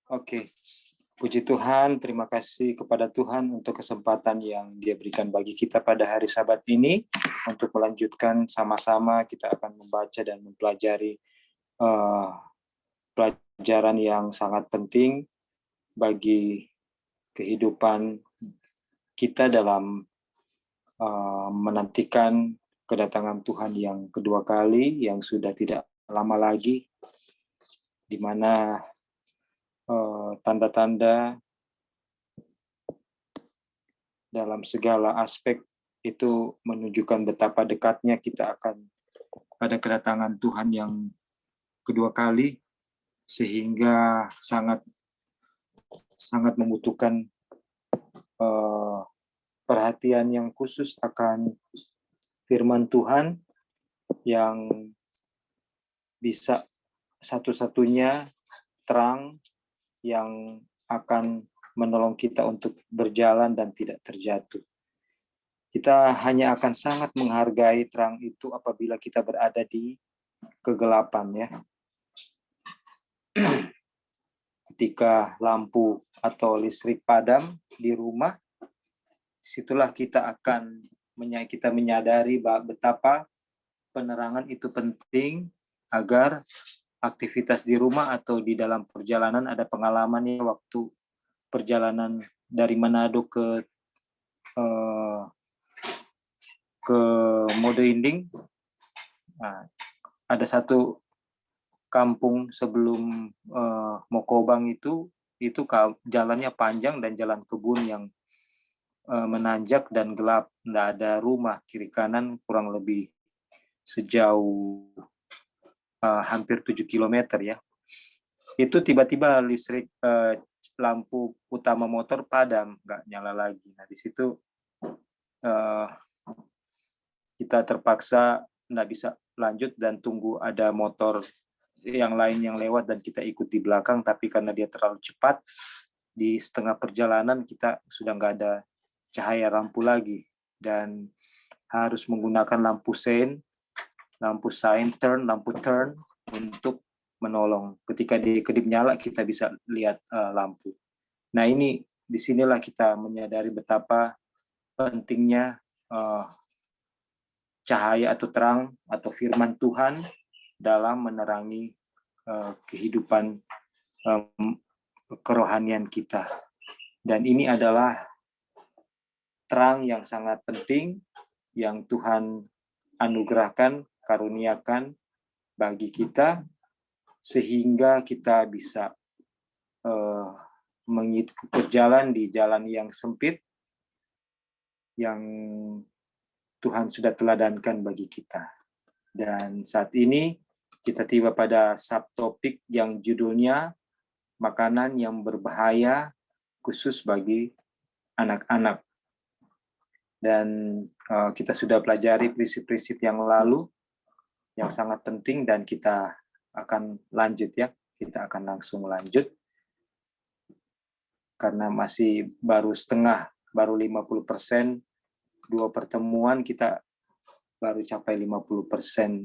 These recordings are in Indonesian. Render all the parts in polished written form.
Oke, puji Tuhan, terima kasih kepada Tuhan untuk kesempatan yang Dia berikan bagi kita pada hari Sabat ini untuk melanjutkan sama-sama kita akan membaca dan mempelajari pelajaran yang sangat penting bagi kehidupan kita dalam menantikan kedatangan Tuhan yang kedua kali yang sudah tidak lama lagi, di mana tanda-tanda dalam segala aspek itu menunjukkan betapa dekatnya kita akan pada kedatangan Tuhan yang kedua kali, sehingga sangat membutuhkan perhatian yang khusus akan firman Tuhan yang bisa satu-satunya terang yang akan menolong kita untuk berjalan dan tidak terjatuh. Kita hanya akan sangat menghargai terang itu apabila kita berada di kegelapan, ya. Ketika lampu atau listrik padam di rumah, situlah kita akan menyadari betapa penerangan itu penting agar aktivitas di rumah atau di dalam perjalanan. Ada pengalamannya waktu perjalanan dari Manado ke Modo Inding. Nah, ada satu kampung sebelum Mokobang itu jalannya panjang dan jalan kebun yang menanjak dan gelap, tidak ada rumah kiri kanan, kurang lebih sejauh hampir 7 km, ya. Itu tiba-tiba listrik lampu utama motor padam, nggak nyala lagi. Nah, di situ kita terpaksa nggak bisa lanjut dan tunggu ada motor yang lain yang lewat dan kita ikut di belakang, tapi karena dia terlalu cepat, di setengah perjalanan kita sudah nggak ada cahaya lampu lagi dan harus menggunakan lampu sein, lampu turn untuk menolong. Ketika di kedip nyala kita bisa lihat lampu. Nah, ini disinilah kita menyadari betapa pentingnya cahaya atau terang atau firman Tuhan dalam menerangi kehidupan kerohanian kita. Dan ini adalah terang yang sangat penting yang Tuhan anugerahkan, karuniakan bagi kita, sehingga kita bisa berjalan di jalan yang sempit yang Tuhan sudah teladankan bagi kita. Dan saat ini kita tiba pada subtopik yang judulnya makanan yang berbahaya khusus bagi anak-anak. Dan kita sudah pelajari prinsip-prinsip yang lalu yang sangat penting dan kita akan lanjut, ya. Kita akan langsung lanjut karena masih baru 50%, 2 pertemuan kita baru capai 50%.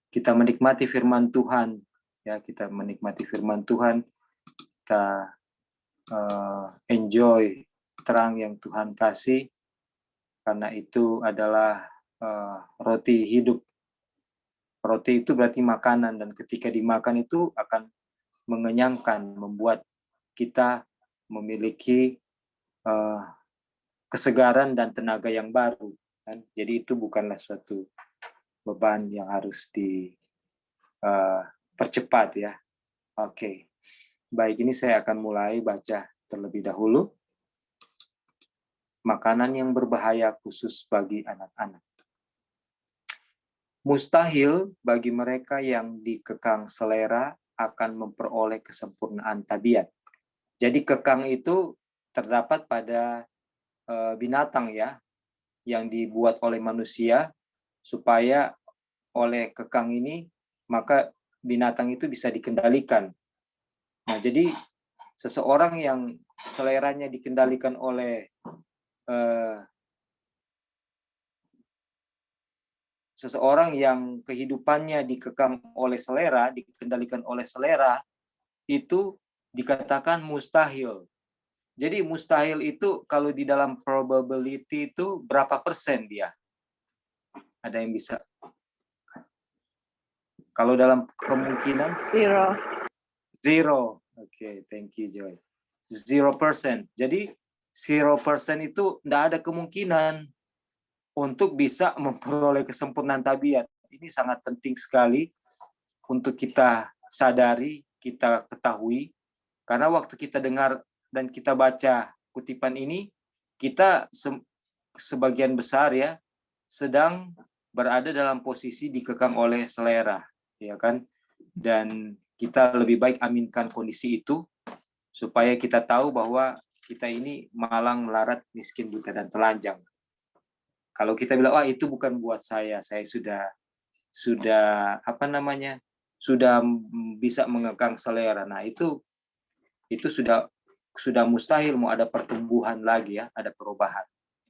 Kita menikmati firman Tuhan, ya, kita menikmati firman Tuhan, kita enjoy terang yang Tuhan kasih, karena itu adalah roti hidup. Roti itu berarti makanan, dan ketika dimakan itu akan mengenyangkan, membuat kita memiliki kesegaran dan tenaga yang baru. Kan? Jadi itu bukanlah suatu beban yang harus dipercepat, ya. Oke. Baik, ini saya akan mulai baca terlebih dahulu. Makanan yang berbahaya khusus bagi anak-anak. Mustahil bagi mereka yang dikekang selera akan memperoleh kesempurnaan tabiat. Jadi kekang itu terdapat pada binatang, ya, yang dibuat oleh manusia supaya oleh kekang ini maka binatang itu bisa dikendalikan. Nah, jadi seseorang yang seleranya dikendalikan oleh seseorang yang kehidupannya dikekang oleh selera, dikendalikan oleh selera, itu dikatakan mustahil. Jadi mustahil itu kalau di dalam probability itu berapa persen dia? Ada yang bisa? Kalau dalam kemungkinan? Zero. Oke, thank you Joy. 0%. Jadi 0% itu tidak ada kemungkinan untuk bisa memperoleh kesempurnaan tabiat. Ini sangat penting sekali untuk kita sadari, kita ketahui. Karena waktu kita dengar dan kita baca kutipan ini, kita sebagian besar ya sedang berada dalam posisi dikekang oleh selera, ya kan? Dan kita lebih baik aminkan kondisi itu supaya kita tahu bahwa kita ini malang, melarat, miskin, buta, dan telanjang. Kalau kita bilang, wah itu bukan buat saya sudah sudah bisa mengekang selera. Nah itu sudah mustahil mau ada pertumbuhan lagi ya, ada perubahan.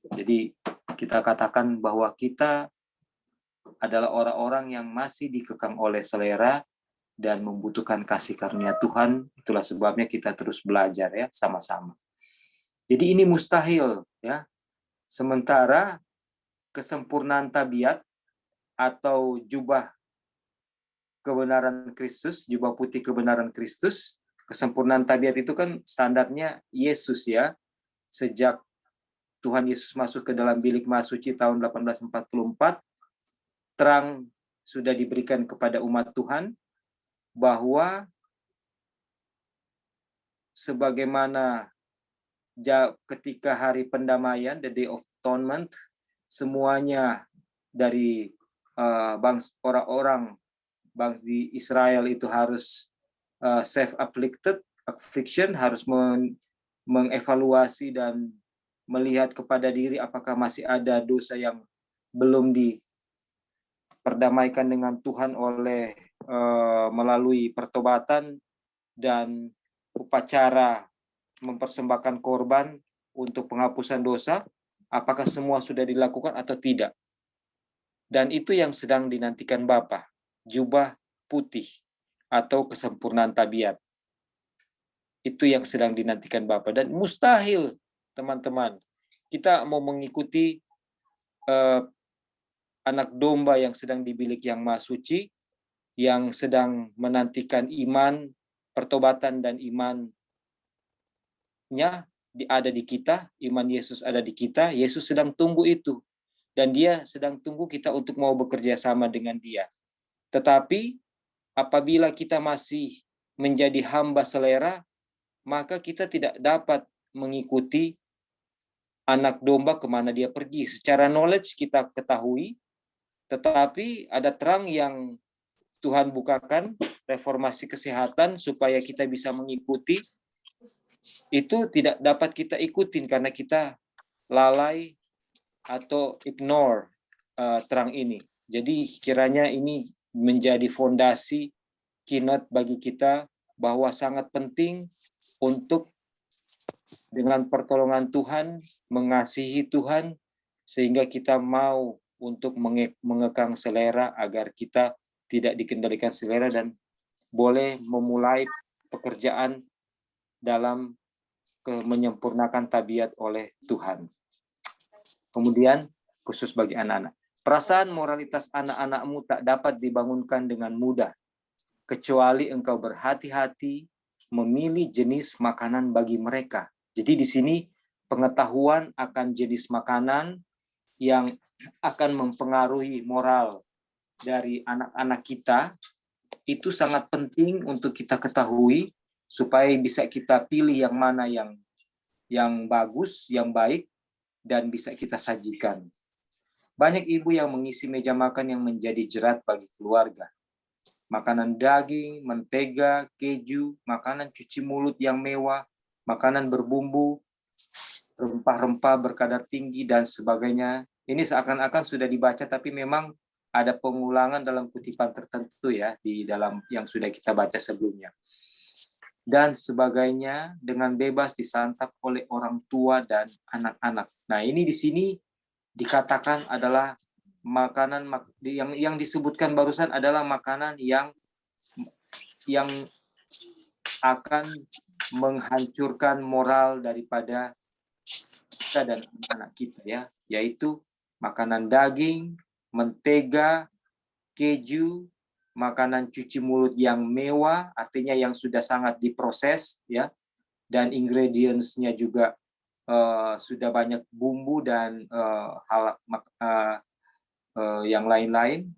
Jadi kita katakan bahwa kita adalah orang-orang yang masih dikekang oleh selera dan membutuhkan kasih karunia Tuhan. Itulah sebabnya kita terus belajar ya sama-sama. Jadi ini mustahil ya. Sementara kesempurnaan tabiat atau jubah kebenaran Kristus, jubah putih kebenaran Kristus, kesempurnaan tabiat itu kan standarnya Yesus ya. Sejak Tuhan Yesus masuk ke dalam bilik Maha Suci tahun 1844, terang sudah diberikan kepada umat Tuhan bahwa sebagaimana ketika hari pendamaian, the Day of Atonement, semuanya dari orang-orang bangsa di Israel itu harus affliction, harus mengevaluasi dan melihat kepada diri apakah masih ada dosa yang belum diperdamaikan dengan Tuhan oleh melalui pertobatan dan upacara mempersembahkan korban untuk penghapusan dosa, apakah semua sudah dilakukan atau tidak. Dan itu yang sedang dinantikan Bapa, jubah putih atau kesempurnaan tabiat. Itu yang sedang dinantikan Bapa. Dan mustahil, teman-teman, kita mau mengikuti anak domba yang sedang dibilik yang Maha Suci, yang sedang menantikan iman, pertobatan dan imannya ada di kita, iman Yesus ada di kita, Yesus sedang tunggu itu. Dan dia sedang tunggu kita untuk mau bekerja sama dengan dia. Tetapi apabila kita masih menjadi hamba selera, maka kita tidak dapat mengikuti anak domba kemana dia pergi. Secara knowledge kita ketahui, tetapi ada terang yang Tuhan bukakan, reformasi kesehatan supaya kita bisa mengikuti, itu tidak dapat kita ikutin karena kita lalai atau ignore terang ini. Jadi kiranya ini menjadi fondasi keynote bagi kita bahwa sangat penting untuk dengan pertolongan Tuhan, mengasihi Tuhan, sehingga kita mau untuk mengekang selera agar kita tidak dikendalikan selera dan boleh memulai pekerjaan dalam menyempurnakan tabiat oleh Tuhan. Kemudian khusus bagi anak-anak. Perasaan moralitas anak-anakmu tak dapat dibangunkan dengan mudah, kecuali engkau berhati-hati memilih jenis makanan bagi mereka. Jadi di sini pengetahuan akan jenis makanan yang akan mempengaruhi moral dari anak-anak kita itu sangat penting untuk kita ketahui supaya bisa kita pilih yang mana yang bagus, yang baik, dan bisa kita sajikan. Banyak ibu yang mengisi meja makan yang menjadi jerat bagi keluarga. Makanan daging, mentega, keju, makanan cuci mulut yang mewah, makanan berbumbu, rempah-rempah berkadar tinggi, dan sebagainya. Ini seakan-akan sudah dibaca, tapi memang ada pengulangan dalam kutipan tertentu ya, di dalam yang sudah kita baca sebelumnya. Dan sebagainya dengan bebas disantap oleh orang tua dan anak-anak. Nah, ini di sini dikatakan adalah makanan yang disebutkan barusan adalah makanan yang akan menghancurkan moral daripada kita dan anak kita ya, yaitu makanan daging, mentega, keju, makanan cuci mulut yang mewah, artinya yang sudah sangat diproses ya, dan ingredients-nya juga sudah banyak bumbu dan yang lain-lain.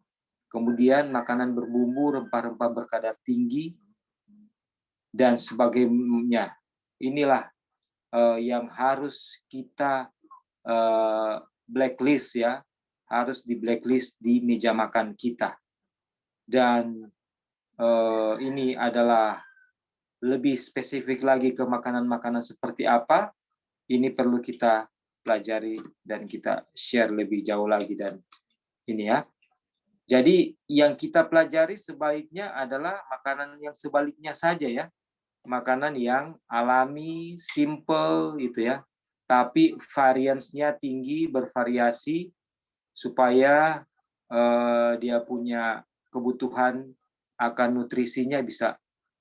Kemudian makanan berbumbu, rempah-rempah berkadar tinggi, dan sebagainya. Inilah yang harus kita blacklist ya, harus di blacklist di meja makan kita. Dan ini adalah lebih spesifik lagi ke makanan-makanan seperti apa, ini perlu kita pelajari dan kita share lebih jauh lagi. Dan ini ya, jadi yang kita pelajari sebaliknya adalah makanan yang sebaliknya saja ya, makanan yang alami, simple gitu ya, tapi variansnya tinggi, bervariasi, supaya dia punya kebutuhan akan nutrisinya bisa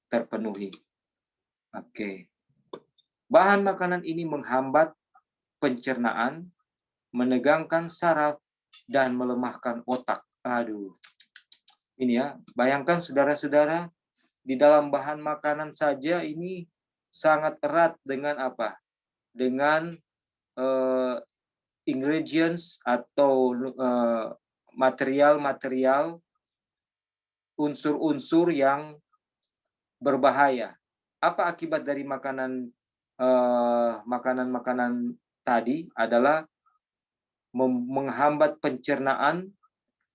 terpenuhi. Oke. Bahan makanan ini menghambat pencernaan, menegangkan saraf, dan melemahkan otak. Aduh. Ini ya, bayangkan saudara-saudara, di dalam bahan makanan saja ini sangat erat dengan apa? Dengan ingredients atau material-material, unsur-unsur yang berbahaya. Apa akibat dari makanan-makanan tadi adalah menghambat pencernaan,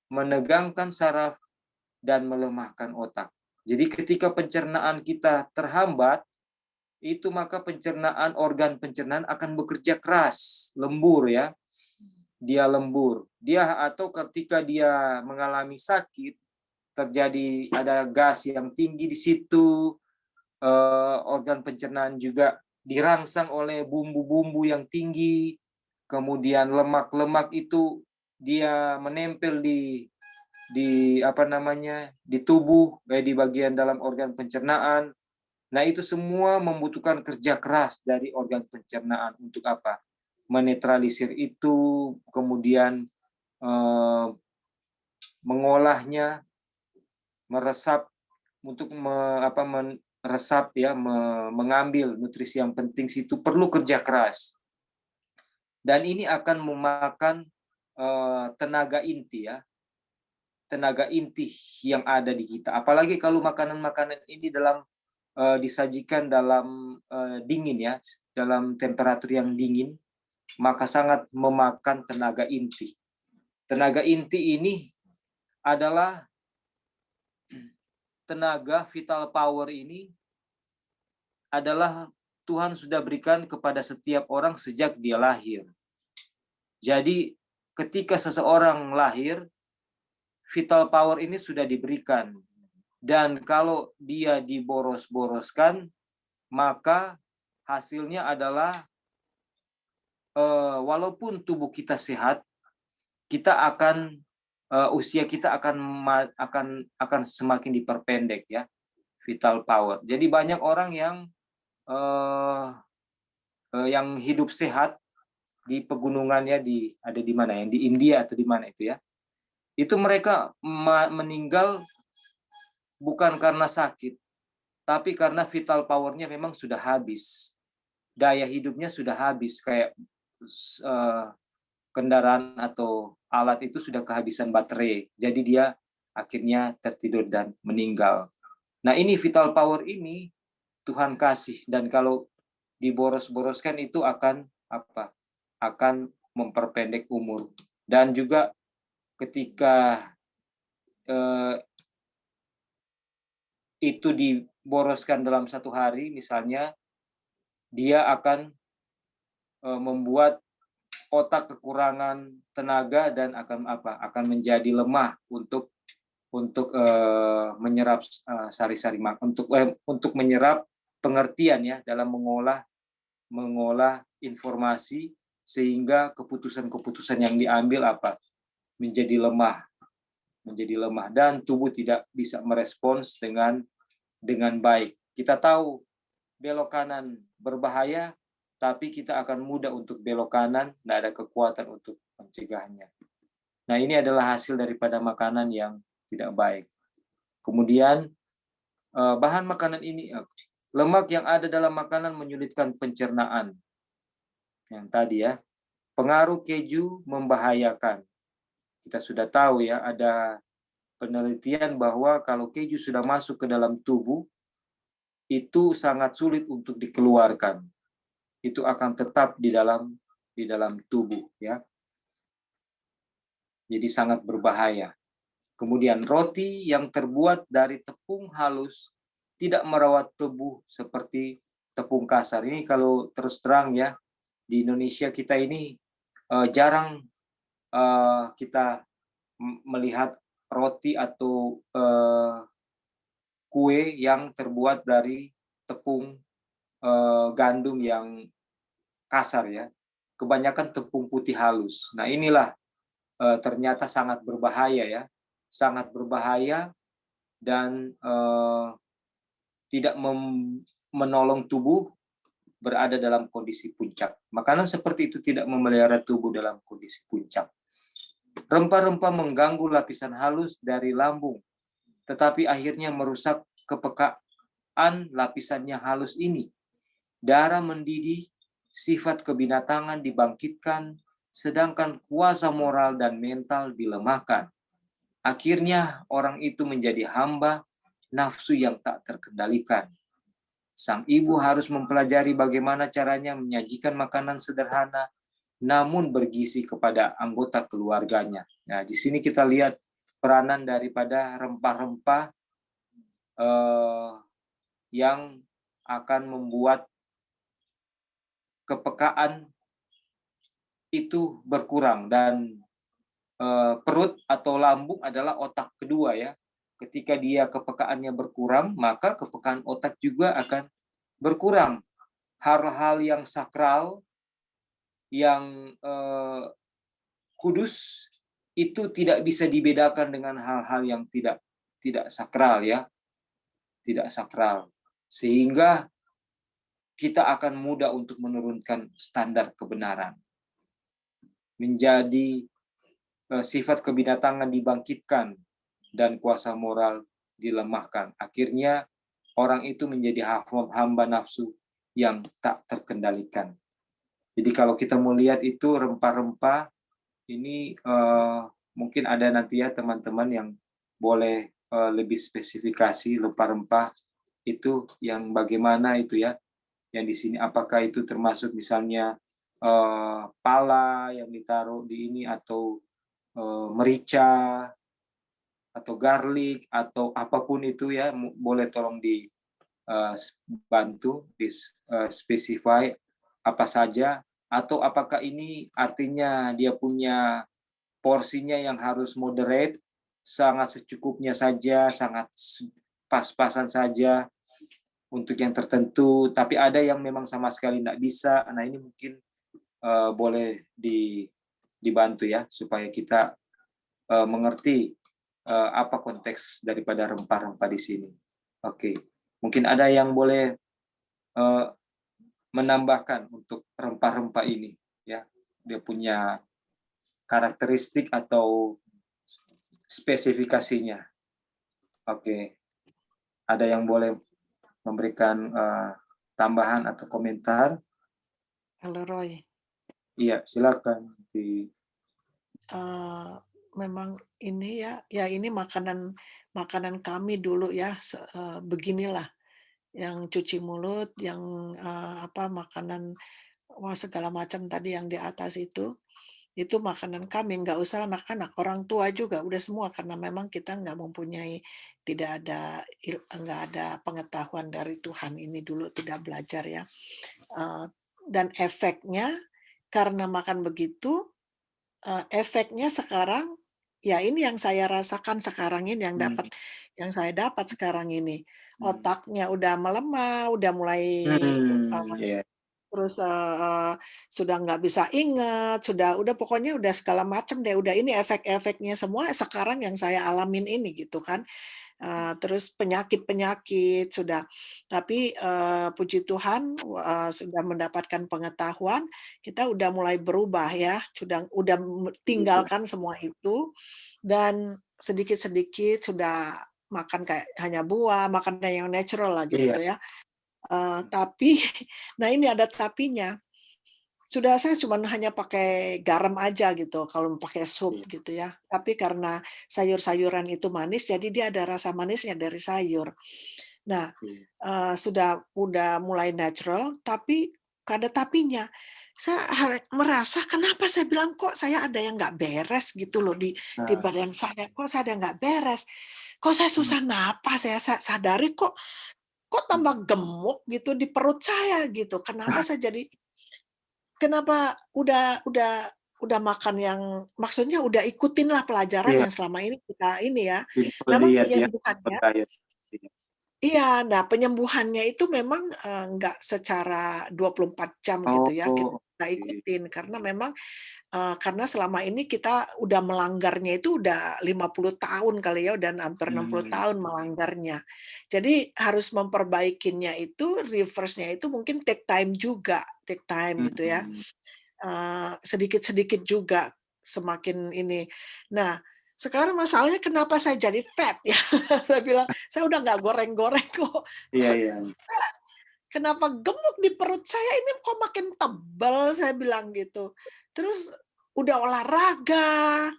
menegangkan saraf, dan melemahkan otak. Jadi ketika pencernaan kita terhambat, itu maka pencernaan, organ pencernaan akan bekerja keras, lembur ya. Dia lembur. Dia atau ketika dia mengalami sakit, terjadi ada gas yang tinggi di situ, organ pencernaan juga dirangsang oleh bumbu-bumbu yang tinggi, kemudian lemak-lemak itu dia menempel di di tubuh, di bagian dalam organ pencernaan. Nah, itu semua membutuhkan kerja keras dari organ pencernaan untuk apa? Menetralisir itu, kemudian mengolahnya, meresap untuk meresap ya, mengambil nutrisi yang penting situ perlu kerja keras. Dan ini akan memakan tenaga inti ya. Tenaga inti yang ada di kita. Apalagi kalau makanan-makanan ini disajikan dalam dingin ya, dalam temperatur yang dingin, maka sangat memakan tenaga inti. Tenaga inti ini adalah tenaga vital power ini adalah Tuhan sudah berikan kepada setiap orang sejak dia lahir. Jadi ketika seseorang lahir, vital power ini sudah diberikan. Dan kalau dia diboros-boroskan, maka hasilnya adalah walaupun tubuh kita sehat, kita akan usia kita akan semakin diperpendek ya, vital power. Jadi banyak orang yang hidup sehat di pegunungan ya, ada di mana ya, di India atau di mana itu ya. Itu mereka meninggal bukan karena sakit, tapi karena vital power-nya memang sudah habis. Daya hidupnya sudah habis, kayak kendaraan atau alat itu sudah kehabisan baterai. Jadi dia akhirnya tertidur dan meninggal. Nah, ini vital power ini Tuhan kasih, dan kalau diboros-boroskan itu akan apa? Akan memperpendek umur. Dan juga ketika itu diboroskan dalam satu hari, misalnya, dia akan membuat otak kekurangan tenaga dan akan menjadi lemah untuk menyerap sari-sari untuk menyerap pengertian ya dalam mengolah informasi, sehingga keputusan-keputusan yang diambil menjadi lemah dan tubuh tidak bisa merespons dengan baik. Kita tahu belok kanan berbahaya, tapi kita akan mudah untuk belok kanan, tidak ada kekuatan untuk mencegahnya. Nah, ini adalah hasil daripada makanan yang tidak baik. Kemudian bahan makanan ini, lemak yang ada dalam makanan menyulitkan pencernaan. Yang tadi ya, pengaruh keju membahayakan. Kita sudah tahu ya, ada penelitian bahwa kalau keju sudah masuk ke dalam tubuh, itu sangat sulit untuk dikeluarkan. Itu akan tetap di dalam tubuh ya. Jadi sangat berbahaya. Kemudian roti yang terbuat dari tepung halus tidak merawat tubuh seperti tepung kasar. Ini kalau terus terang ya, di Indonesia kita ini jarang kita melihat roti atau kue yang terbuat dari tepung gandum yang kasar ya. Kebanyakan tepung putih halus. Nah, inilah ternyata sangat berbahaya ya. Sangat berbahaya dan tidak menolong tubuh berada dalam kondisi puncak. Makanan seperti itu tidak memelihara tubuh dalam kondisi puncak. Rempah-rempah mengganggu lapisan halus dari lambung, tetapi akhirnya merusak kepekaan lapisan yang halus ini. Darah mendidih, sifat kebinatangan dibangkitkan, sedangkan kuasa moral dan mental dilemahkan. Akhirnya orang itu menjadi hamba nafsu yang tak terkendalikan. Sang ibu harus mempelajari bagaimana caranya menyajikan makanan sederhana namun bergizi kepada anggota keluarganya. Nah, di sini kita lihat peranan daripada rempah-rempah yang akan membuat kepekaan itu berkurang, dan perut atau lambung adalah otak kedua ya. Ketika dia kepekaannya berkurang, maka kepekaan otak juga akan berkurang. Hal-hal yang sakral, yang kudus itu tidak bisa dibedakan dengan hal-hal yang tidak sakral ya, tidak sakral, sehingga kita akan mudah untuk menurunkan standar kebenaran. Menjadi sifat kebinatangan dibangkitkan dan kuasa moral dilemahkan. Akhirnya orang itu menjadi hamba nafsu yang tak terkendalikan. Jadi kalau kita mau lihat itu rempah-rempah ini mungkin ada nanti ya teman-teman yang boleh lebih spesifikasi rempah-rempah itu yang bagaimana itu ya. Yang di sini apakah itu termasuk misalnya pala yang ditaruh di ini, atau merica atau garlic atau apapun itu ya, boleh tolong dibantu di specify apa saja, atau apakah ini artinya dia punya porsinya yang harus moderate, sangat secukupnya saja, sangat pas-pasan saja untuk yang tertentu, tapi ada yang memang sama sekali tidak bisa. Nah, ini mungkin boleh dibantu ya, supaya kita mengerti apa konteks daripada rempah-rempah di sini. Oke, mungkin ada yang boleh menambahkan untuk rempah-rempah ini ya, dia punya karakteristik atau spesifikasinya. Oke, ada yang boleh memberikan tambahan atau komentar? Halo Roy. Iya, silakan. Memang ini ya ini makanan kami dulu ya, beginilah, yang cuci mulut, yang makanan segala macam tadi yang di atas itu makanan kami, nggak usah anak-anak, orang tua juga udah semua, karena memang kita nggak ada pengetahuan dari Tuhan, ini dulu tidak belajar ya, dan efeknya karena makan begitu, efeknya sekarang ya ini yang saya rasakan sekarang ini, yang saya dapat sekarang ini, otaknya udah melemah, udah mulai terus sudah nggak bisa ingat, udah pokoknya udah segala macam deh, udah ini efek-efeknya semua sekarang yang saya alamin ini gitu kan. terus penyakit-penyakit sudah. Tapi, puji Tuhan, sudah mendapatkan pengetahuan, kita udah mulai berubah ya, udah Begitu. tinggalkan semua itu, dan sedikit-sedikit sudah makan kayak hanya buah, makanan yang natural lah Iya. gitu ya. Tapi nah ini ada tapinya. Sudah saya cuman hanya pakai garam aja gitu kalau pakai sup Iya. gitu ya. Tapi karena sayur-sayuran itu manis, jadi dia ada rasa manisnya dari sayur. Nah, Iya. udah mulai natural, tapi ada tapinya. Saya merasa kenapa saya bilang, "Kok saya ada yang nggak beres gitu loh di Nah, badan saya, kok saya ada yang nggak beres, kok saya hmm, susah napas ya, saya sadari kok kok hmm. tambah gemuk gitu di perut saya gitu, kenapa udah makan yang maksudnya udah ikutinlah pelajaran Iya, yang selama ini kita ini ya. simple Memang diet ya, simple penyembuhannya diet. Iya. iya, nah penyembuhannya itu memang, nggak secara 24 jam gitu ya, Oh, kita oke. ikutin karena memang, karena selama ini kita udah melanggarnya itu udah 50 tahun kali ya, dan hampir 60 Hmm, tahun melanggarnya. Jadi harus memperbaikinya itu, reverse-nya itu mungkin take time gitu ya. hmm. Sedikit-sedikit juga semakin ini. Nah, sekarang masalahnya kenapa saya jadi fat ya? Saya bilang, "Saya udah nggak goreng-goreng kok. Iya, Kok iya. kenapa gemuk di perut saya ini kok makin tebal?" Saya bilang gitu. Terus udah olahraga,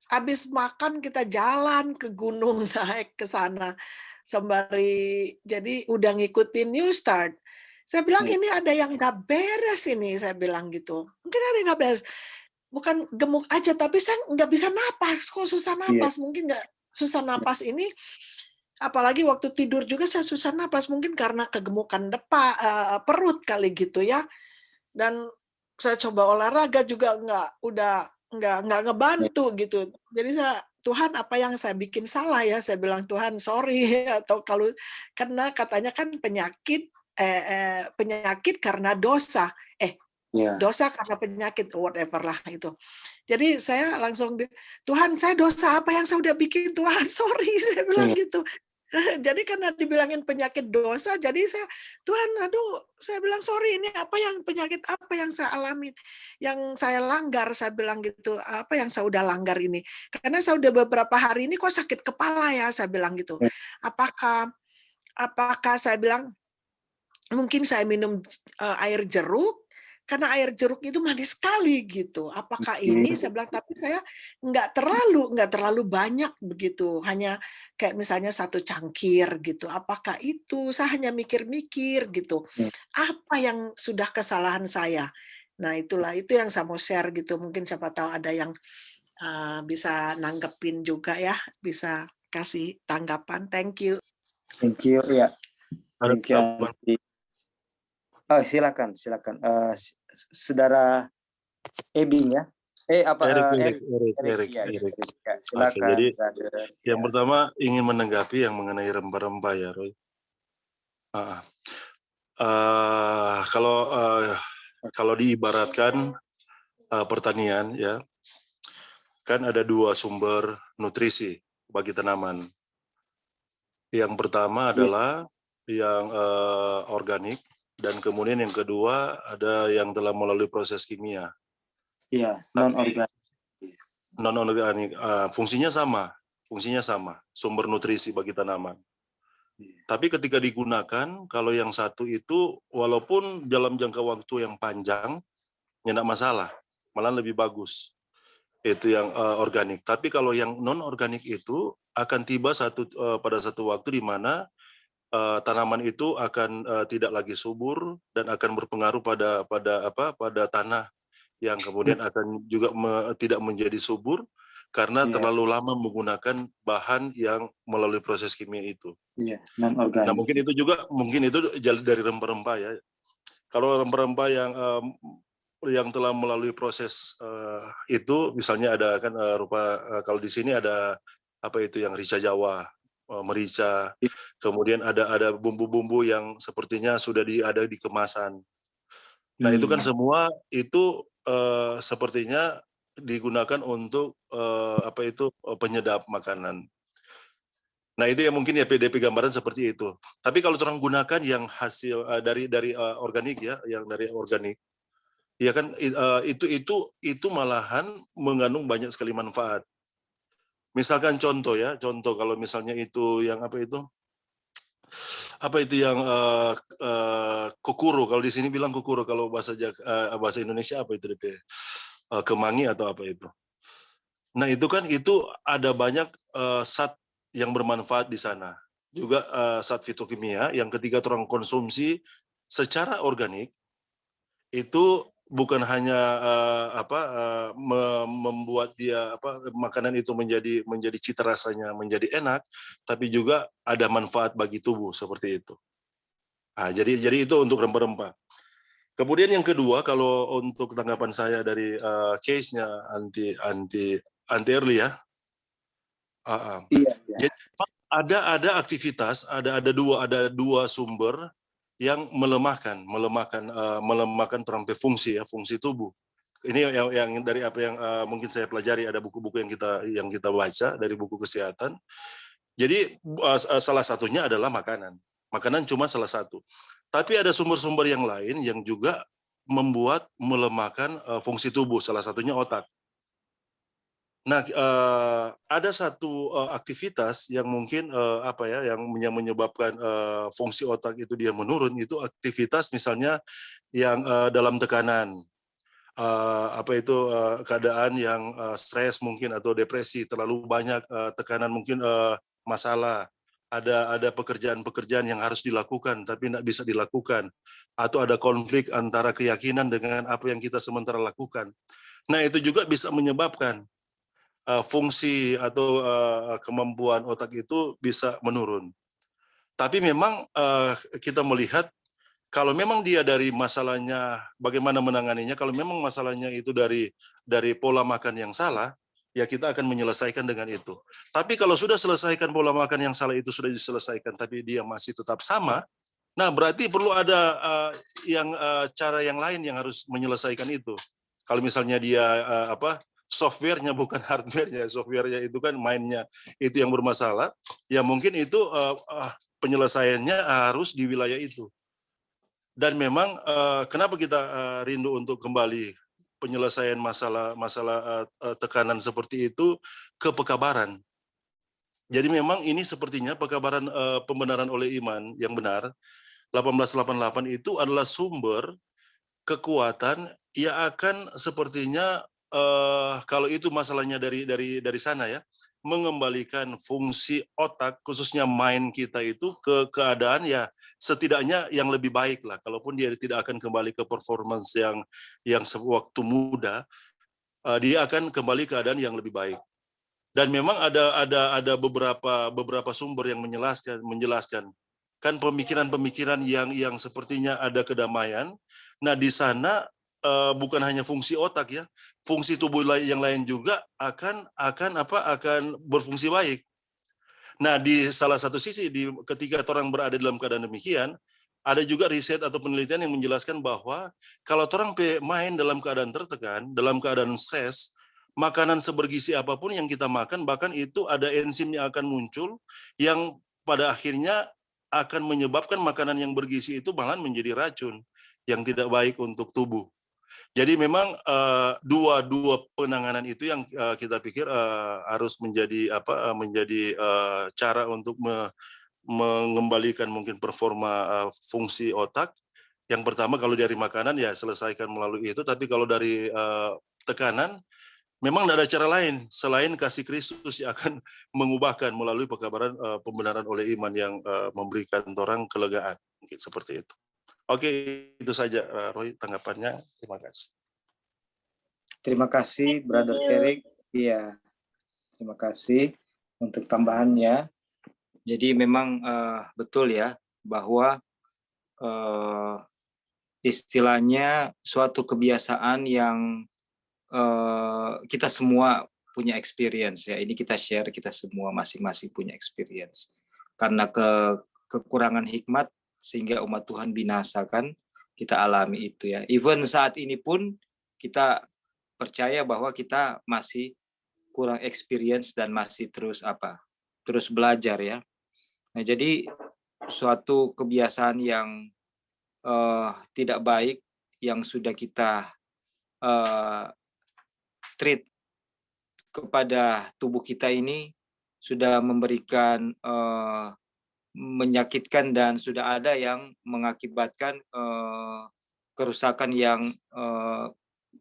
habis makan kita jalan ke gunung, naik ke sana, sembari jadi udah ngikutin New Start. Saya bilang, Iya. "Ini ada yang nggak beres ini," saya bilang gitu. "Mungkin ada yang nggak beres." Bukan gemuk aja, tapi saya nggak bisa napas, kok susah Iya. napas. Mungkin nggak susah napas ini, apalagi waktu tidur juga saya susah napas, mungkin karena kegemukan perut kali gitu ya. Dan saya coba olahraga juga nggak Iya. ngebantu gitu. Jadi "Tuhan, apa yang saya bikin salah ya?" Saya bilang, "Tuhan sorry," atau kalau karena katanya kan penyakit karena dosa. Iya. Dosa karena penyakit, whatever lah itu. Jadi saya langsung "Tuhan, saya dosa apa yang saya udah bikin Tuhan? Sorry," saya bilang Iya. gitu. Jadi karena dibilangin penyakit dosa, jadi "Tuhan, aduh," saya bilang, "sorry, ini penyakit apa yang saya alami, yang saya langgar," saya bilang gitu, "apa yang saya udah langgar ini? Karena saya udah beberapa hari ini kok sakit kepala ya," saya bilang gitu. Iya. "Apakah apakah," saya bilang, "mungkin saya minum, air jeruk, karena air jeruk itu manis sekali gitu. Apakah ini?" Oke. Saya bilang, "Tapi saya nggak terlalu banyak begitu, hanya kayak misalnya 1 cangkir gitu. Apakah itu?" Saya hanya mikir-mikir gitu, Iya. apa yang sudah kesalahan saya? Nah itulah, itu yang saya mau share gitu, mungkin siapa tahu ada yang, bisa nanggepin juga ya, bisa kasih tanggapan. Thank you. Thank you. Ya, Ada demikian. tambahan. Oh, silakan, silakan. Saudara Ebing ya? Erik, ya, Erik. ya. Oke, Silakan, jadi brother. yang Ya. pertama ingin menanggapi yang mengenai rempah-rempah ya, Roy. Kalau diibaratkan pertanian ya, kan ada 2 sumber nutrisi bagi tanaman. Yang pertama adalah yang organik, dan kemudian yang kedua ada yang telah melalui proses kimia. Iya, Tapi non-organik. non-organik, fungsinya sama, sumber nutrisi bagi tanaman. Tapi ketika digunakan, kalau yang satu itu walaupun dalam jangka waktu yang panjang, ya enggak masalah, malah lebih bagus. Itu yang organik. Tapi kalau yang non-organik itu akan tiba pada satu waktu di mana tanaman itu akan tidak lagi subur dan akan berpengaruh pada tanah, yang kemudian akan juga tidak menjadi subur karena Iya, terlalu lama menggunakan bahan yang melalui proses kimia itu. iya, Nah, non-organik. mungkin itu dari rempah-rempah ya. Kalau rempah-rempah yang telah melalui proses itu, misalnya ada kan kalau di sini ada apa itu yang rica Jawa, merica, kemudian ada bumbu-bumbu yang sepertinya sudah ada di kemasan. Nah itu kan semua itu sepertinya digunakan untuk penyedap makanan. Nah itu yang mungkin ya PDP gambaran seperti itu. Tapi kalau orang gunakan yang hasil dari organik ya, yang dari organik, ya kan itu malahan mengandung banyak sekali manfaat. Misalkan contoh kalau misalnya itu yang apa itu yang kukuru, kalau di sini bilang kukuru, kalau bahasa Indonesia apa itu DP? Kemangi atau apa itu. Nah itu kan itu ada banyak zat yang bermanfaat di sana. Juga zat fitokimia yang ketika orang konsumsi secara organik itu bukan hanya membuat dia makanan itu menjadi cita rasanya menjadi enak, tapi juga ada manfaat bagi tubuh seperti itu. Nah, jadi itu untuk rempah-rempah. Kemudian yang kedua, kalau untuk tanggapan saya dari case-nya anti early ya. Iya. Jadi ada aktivitas, ada dua sumber yang melemahkan terampai fungsi tubuh. Ini yang dari apa yang mungkin saya pelajari, ada buku-buku yang kita baca dari buku kesehatan. Jadi salah satunya adalah makanan. Makanan cuma salah satu. Tapi ada sumber-sumber yang lain yang juga melemahkan fungsi tubuh, salah satunya otak. Nah, ada satu aktivitas yang mungkin yang menyebabkan fungsi otak itu dia menurun, itu aktivitas misalnya yang dalam tekanan, keadaan yang stres mungkin atau depresi, terlalu banyak tekanan, mungkin masalah, ada pekerjaan-pekerjaan yang harus dilakukan tapi tidak bisa dilakukan, atau ada konflik antara keyakinan dengan apa yang kita sementara lakukan. Nah, itu juga bisa menyebabkan fungsi atau kemampuan otak itu bisa menurun. Tapi memang kita melihat kalau memang dia dari masalahnya bagaimana menanganinya, kalau memang masalahnya itu dari pola makan yang salah, ya kita akan menyelesaikan dengan itu. Tapi kalau sudah selesaikan pola makan yang salah itu sudah diselesaikan, tapi dia masih tetap sama, nah berarti perlu ada cara yang lain yang harus menyelesaikan itu. Kalau misalnya dia softwarenya bukan hardwarenya, softwarenya itu kan mainnya itu yang bermasalah, ya mungkin itu penyelesaiannya harus di wilayah itu. Dan memang kenapa kita rindu untuk kembali penyelesaian masalah tekanan seperti itu ke pekabaran. Jadi memang ini sepertinya pekabaran pembenaran oleh iman yang benar 1888 itu adalah sumber kekuatan yang akan sepertinya kalau itu masalahnya dari sana ya, mengembalikan fungsi otak khususnya mind kita itu ke keadaan ya setidaknya yang lebih baik lah. Kalaupun dia tidak akan kembali ke performance yang sewaktu muda, dia akan kembali ke keadaan yang lebih baik. Dan memang ada beberapa sumber yang menjelaskan kan pemikiran-pemikiran yang sepertinya ada kedamaian. Nah, di sana bukan hanya fungsi otak ya, fungsi tubuh yang lain juga akan berfungsi baik. Nah, di salah satu sisi ketika orang berada dalam keadaan demikian, ada juga riset atau penelitian yang menjelaskan bahwa kalau orang main dalam keadaan tertekan, dalam keadaan stres, makanan sebergizi apapun yang kita makan, bahkan itu ada enzim yang akan muncul yang pada akhirnya akan menyebabkan makanan yang bergizi itu malah menjadi racun yang tidak baik untuk tubuh. Jadi memang dua penanganan itu yang kita pikir harus menjadi cara untuk mengembalikan mungkin performa fungsi otak. Yang pertama kalau dari makanan ya selesaikan melalui itu, tapi kalau dari tekanan memang tidak ada cara lain selain kasih Kristus yang akan mengubahkan melalui pekabaran pembenaran oleh iman yang memberikan orang kelegaan, mungkin seperti itu. Oke, itu saja Roy tanggapannya. Terima kasih. Terima kasih Brother Erik. Iya, terima kasih untuk tambahannya. Jadi memang betul ya bahwa istilahnya suatu kebiasaan yang kita semua punya experience ya. Ini kita share, kita semua masing-masing punya experience. Karena kekurangan hikmat sehingga umat Tuhan binasa kan, kita alami itu ya. Even saat ini pun kita percaya bahwa kita masih kurang experience dan masih terus terus belajar ya. Nah, jadi suatu kebiasaan yang tidak baik yang sudah kita treat kepada tubuh kita ini sudah memberikan menyakitkan dan sudah ada yang mengakibatkan kerusakan yang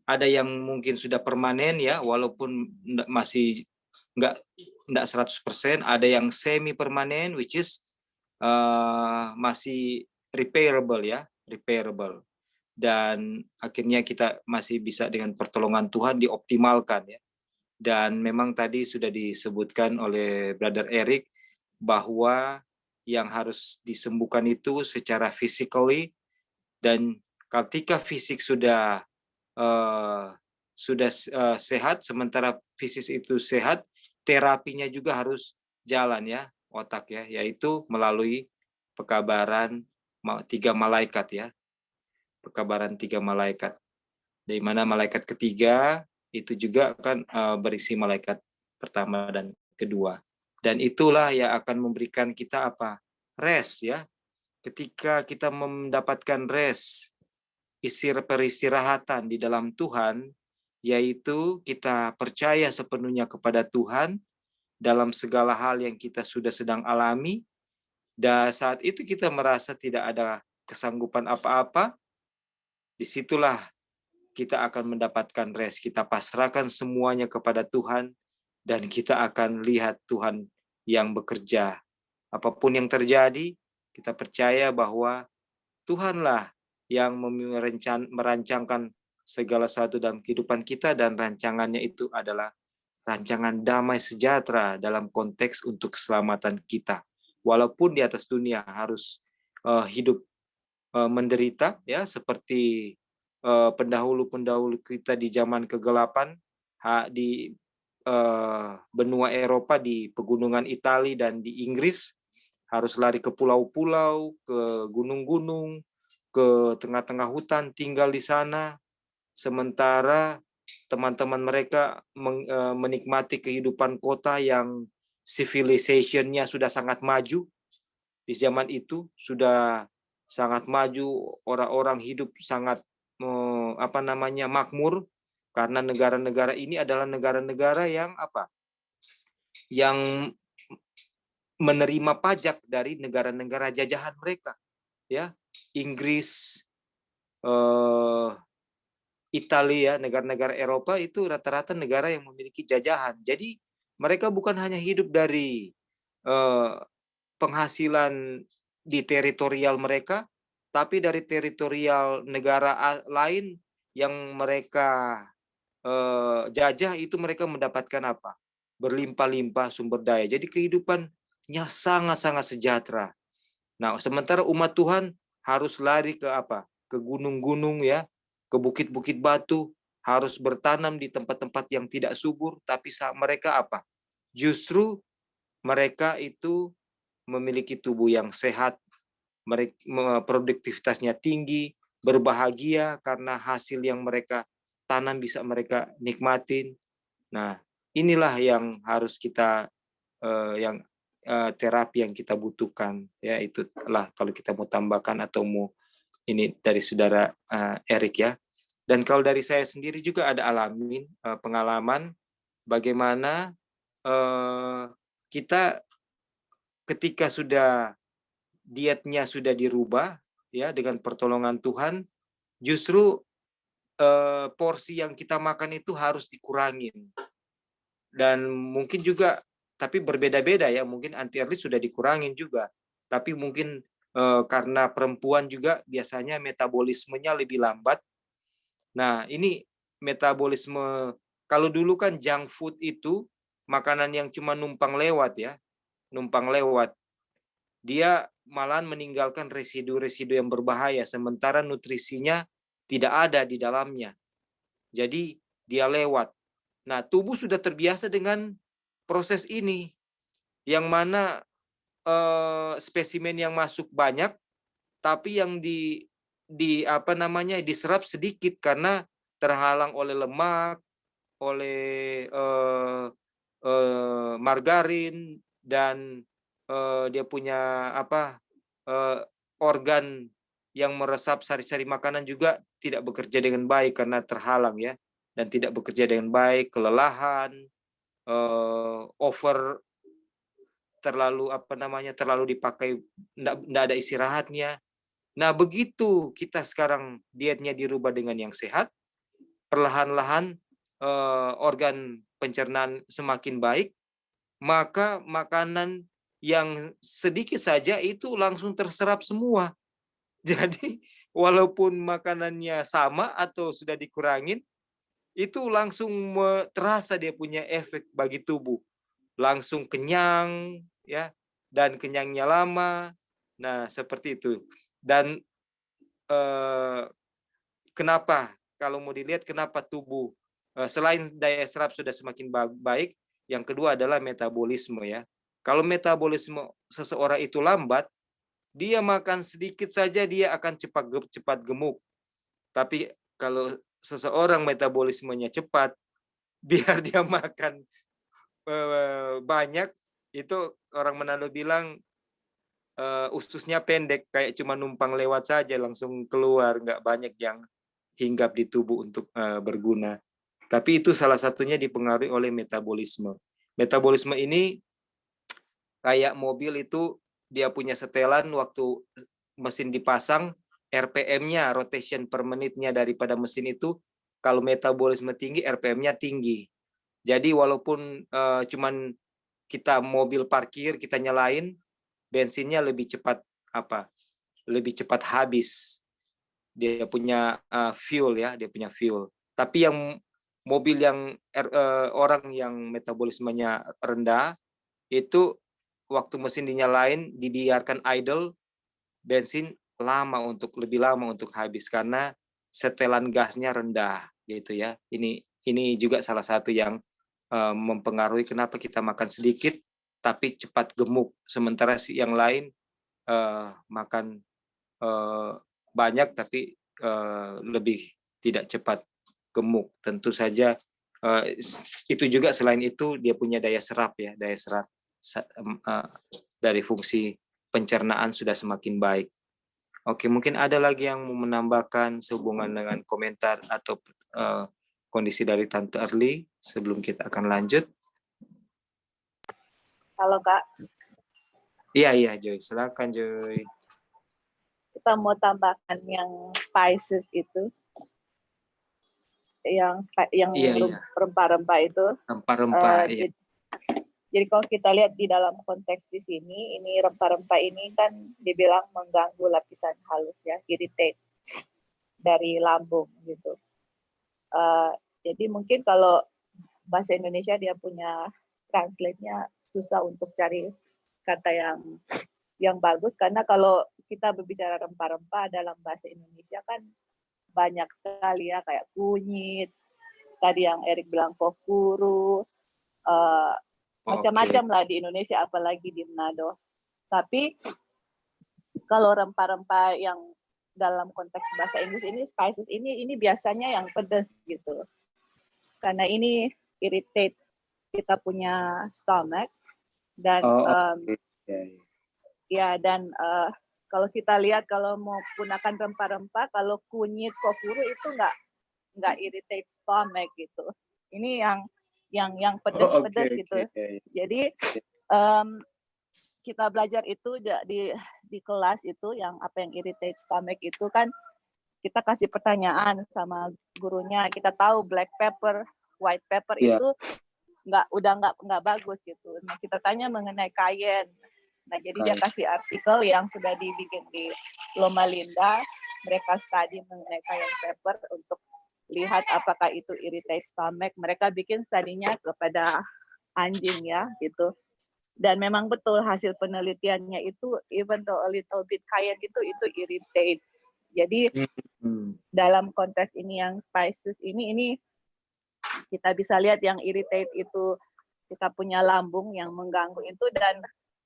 ada yang mungkin sudah permanen ya, walaupun masih nggak 100%, ada yang semi permanen which is masih repairable ya, repairable. Dan akhirnya kita masih bisa dengan pertolongan Tuhan dioptimalkan ya. Dan memang tadi sudah disebutkan oleh Brother Eric bahwa yang harus disembuhkan itu secara physically, dan ketika fisik sudah sehat, sementara fisik itu sehat, terapinya juga harus jalan ya, otak ya, yaitu melalui pekabaran 3 malaikat ya. Pekabaran 3 malaikat. Di mana malaikat ketiga itu juga akan berisi malaikat pertama dan kedua. Dan itulah yang akan memberikan kita apa? Rest ya. Ketika kita mendapatkan rest, peristirahatan di dalam Tuhan, yaitu kita percaya sepenuhnya kepada Tuhan dalam segala hal yang kita sudah sedang alami, dan saat itu kita merasa tidak ada kesanggupan apa-apa, disitulah kita akan mendapatkan rest. Kita pasrahkan semuanya kepada Tuhan dan kita akan lihat Tuhan yang bekerja. Apapun yang terjadi, kita percaya bahwa Tuhanlah yang merancangkan segala sesuatu dalam kehidupan kita, dan rancangannya itu adalah rancangan damai sejahtera dalam konteks untuk keselamatan kita. Walaupun di atas dunia harus hidup menderita ya, seperti pendahulu-pendahulu kita di zaman kegelapan di benua Eropa, di pegunungan Italia dan di Inggris, harus lari ke pulau-pulau, ke gunung-gunung, ke tengah-tengah hutan, tinggal di sana, sementara teman-teman mereka menikmati kehidupan kota yang civilization-nya sudah sangat maju. Di zaman itu sudah sangat maju, orang-orang hidup sangat makmur, karena negara-negara ini adalah negara-negara yang yang menerima pajak dari negara-negara jajahan mereka ya. Inggris, Italia, negara-negara Eropa itu rata-rata negara yang memiliki jajahan. Jadi mereka bukan hanya hidup dari penghasilan di teritorial mereka, tapi dari teritorial negara lain yang mereka jajah, itu mereka mendapatkan apa? Berlimpah-limpah sumber daya. Jadi kehidupannya sangat-sangat sejahtera. Nah, sementara umat Tuhan harus lari ke ke gunung-gunung ya, ke bukit-bukit batu, harus bertanam di tempat-tempat yang tidak subur, tapi mereka justru mereka itu memiliki tubuh yang sehat, produktivitasnya tinggi, berbahagia karena hasil yang mereka tanam bisa mereka nikmatin. Nah, inilah yang harus kita terapi yang kita butuhkan ya. Itulah kalau kita mau tambahkan atau mau ini dari saudara Eric ya. Dan kalau dari saya sendiri juga ada alamin pengalaman bagaimana kita ketika sudah dietnya sudah dirubah ya dengan pertolongan Tuhan, justru porsi yang kita makan itu harus dikurangin. Dan mungkin juga, tapi berbeda-beda ya, mungkin anti-early sudah dikurangin juga, tapi mungkin karena perempuan juga biasanya metabolismenya lebih lambat. Nah, ini metabolisme, kalau dulu kan junk food itu makanan yang cuma numpang lewat ya, numpang lewat. Dia malahan meninggalkan residu-residu yang berbahaya, sementara nutrisinya tidak ada di dalamnya. Jadi dia lewat. Nah, tubuh sudah terbiasa dengan proses ini, yang mana spesimen yang masuk banyak, tapi yang diserap sedikit karena terhalang oleh lemak, oleh margarin, dan dia punya organ yang meresap sari-sari makanan juga tidak bekerja dengan baik karena terhalang ya, dan tidak bekerja dengan baik, kelelahan, terlalu dipakai, enggak ada istirahatnya. Nah, begitu kita sekarang dietnya dirubah dengan yang sehat, perlahan-lahan organ pencernaan semakin baik, maka makanan yang sedikit saja itu langsung terserap semua. Jadi walaupun makanannya sama atau sudah dikurangin, itu langsung terasa dia punya efek bagi tubuh. Langsung kenyang ya, dan kenyangnya lama. Nah, seperti itu. Dan kenapa kalau mau dilihat kenapa tubuh selain daya serap sudah semakin baik, yang kedua adalah metabolisme ya. Kalau metabolisme seseorang itu lambat, dia makan sedikit saja dia akan cepat gemuk. Tapi kalau seseorang metabolismenya cepat, biar dia makan banyak, itu orang Manado bilang ususnya pendek, kayak cuma numpang lewat saja langsung keluar, nggak banyak yang hinggap di tubuh untuk berguna. Tapi itu salah satunya dipengaruhi oleh metabolisme. Metabolisme ini kayak mobil itu dia punya setelan waktu mesin dipasang, RPM-nya, rotation per menitnya daripada mesin itu, kalau metabolisme tinggi, RPM-nya tinggi. Jadi walaupun cuman kita mobil parkir, kita nyalain, bensinnya lebih cepat habis. Dia punya fuel ya, dia punya fuel. Tapi yang mobil yang orang yang metabolismenya rendah itu waktu mesin dinyalain, dibiarkan idle, bensin lebih lama untuk habis karena setelan gasnya rendah gitu ya. Ini juga salah satu yang mempengaruhi kenapa kita makan sedikit tapi cepat gemuk, sementara yang lain makan banyak tapi lebih tidak cepat gemuk. Tentu saja itu juga selain itu dia punya daya serap ya, daya serap dari fungsi pencernaan sudah semakin baik. Oke, mungkin ada lagi yang mau menambahkan sehubungan dengan komentar atau kondisi dari Tante Erli sebelum kita akan lanjut. Halo Kak. Iya Joy, silakan Joy. Kita mau tambahkan yang spices itu, yang rempah-rempah itu. Rempah-rempah. Jadi kalau kita lihat di dalam konteks di sini, ini rempah-rempah ini kan dibilang mengganggu lapisan halus ya, irritate dari lambung gitu. Jadi mungkin kalau bahasa Indonesia dia punya translate-nya susah untuk cari kata yang bagus, karena kalau kita berbicara rempah-rempah dalam bahasa Indonesia kan banyak sekali ya, kayak kunyit, tadi yang Erik bilang kokuru, macam-macam lah di Indonesia, apalagi di Manado. Tapi kalau rempah-rempah yang dalam konteks bahasa Inggris ini, spices ini biasanya yang pedas gitu, karena ini irritate kita punya stomach. Dan dan kalau kita lihat kalau mau gunakan rempah-rempah, kalau kunyit kokuru itu nggak irritate stomach gitu. Ini yang pedas-pedas gitu. Jadi kita belajar itu di kelas itu yang apa yang irritate stomach itu kan kita kasih pertanyaan sama gurunya. Kita tahu black pepper, white pepper itu nggak bagus gitu. Nah, kita tanya mengenai cayenne. Nah, jadi dia kasih artikel yang sudah dibikin di Loma Linda. Mereka study mengenai cayenne pepper untuk lihat apakah itu irritate stomach. Mereka bikin studinya kepada anjing ya gitu. Dan memang betul hasil penelitiannya itu even though a little bit cayenne itu irritate. Jadi dalam konteks ini yang spices ini kita bisa lihat yang irritate itu kita punya lambung yang mengganggu itu, dan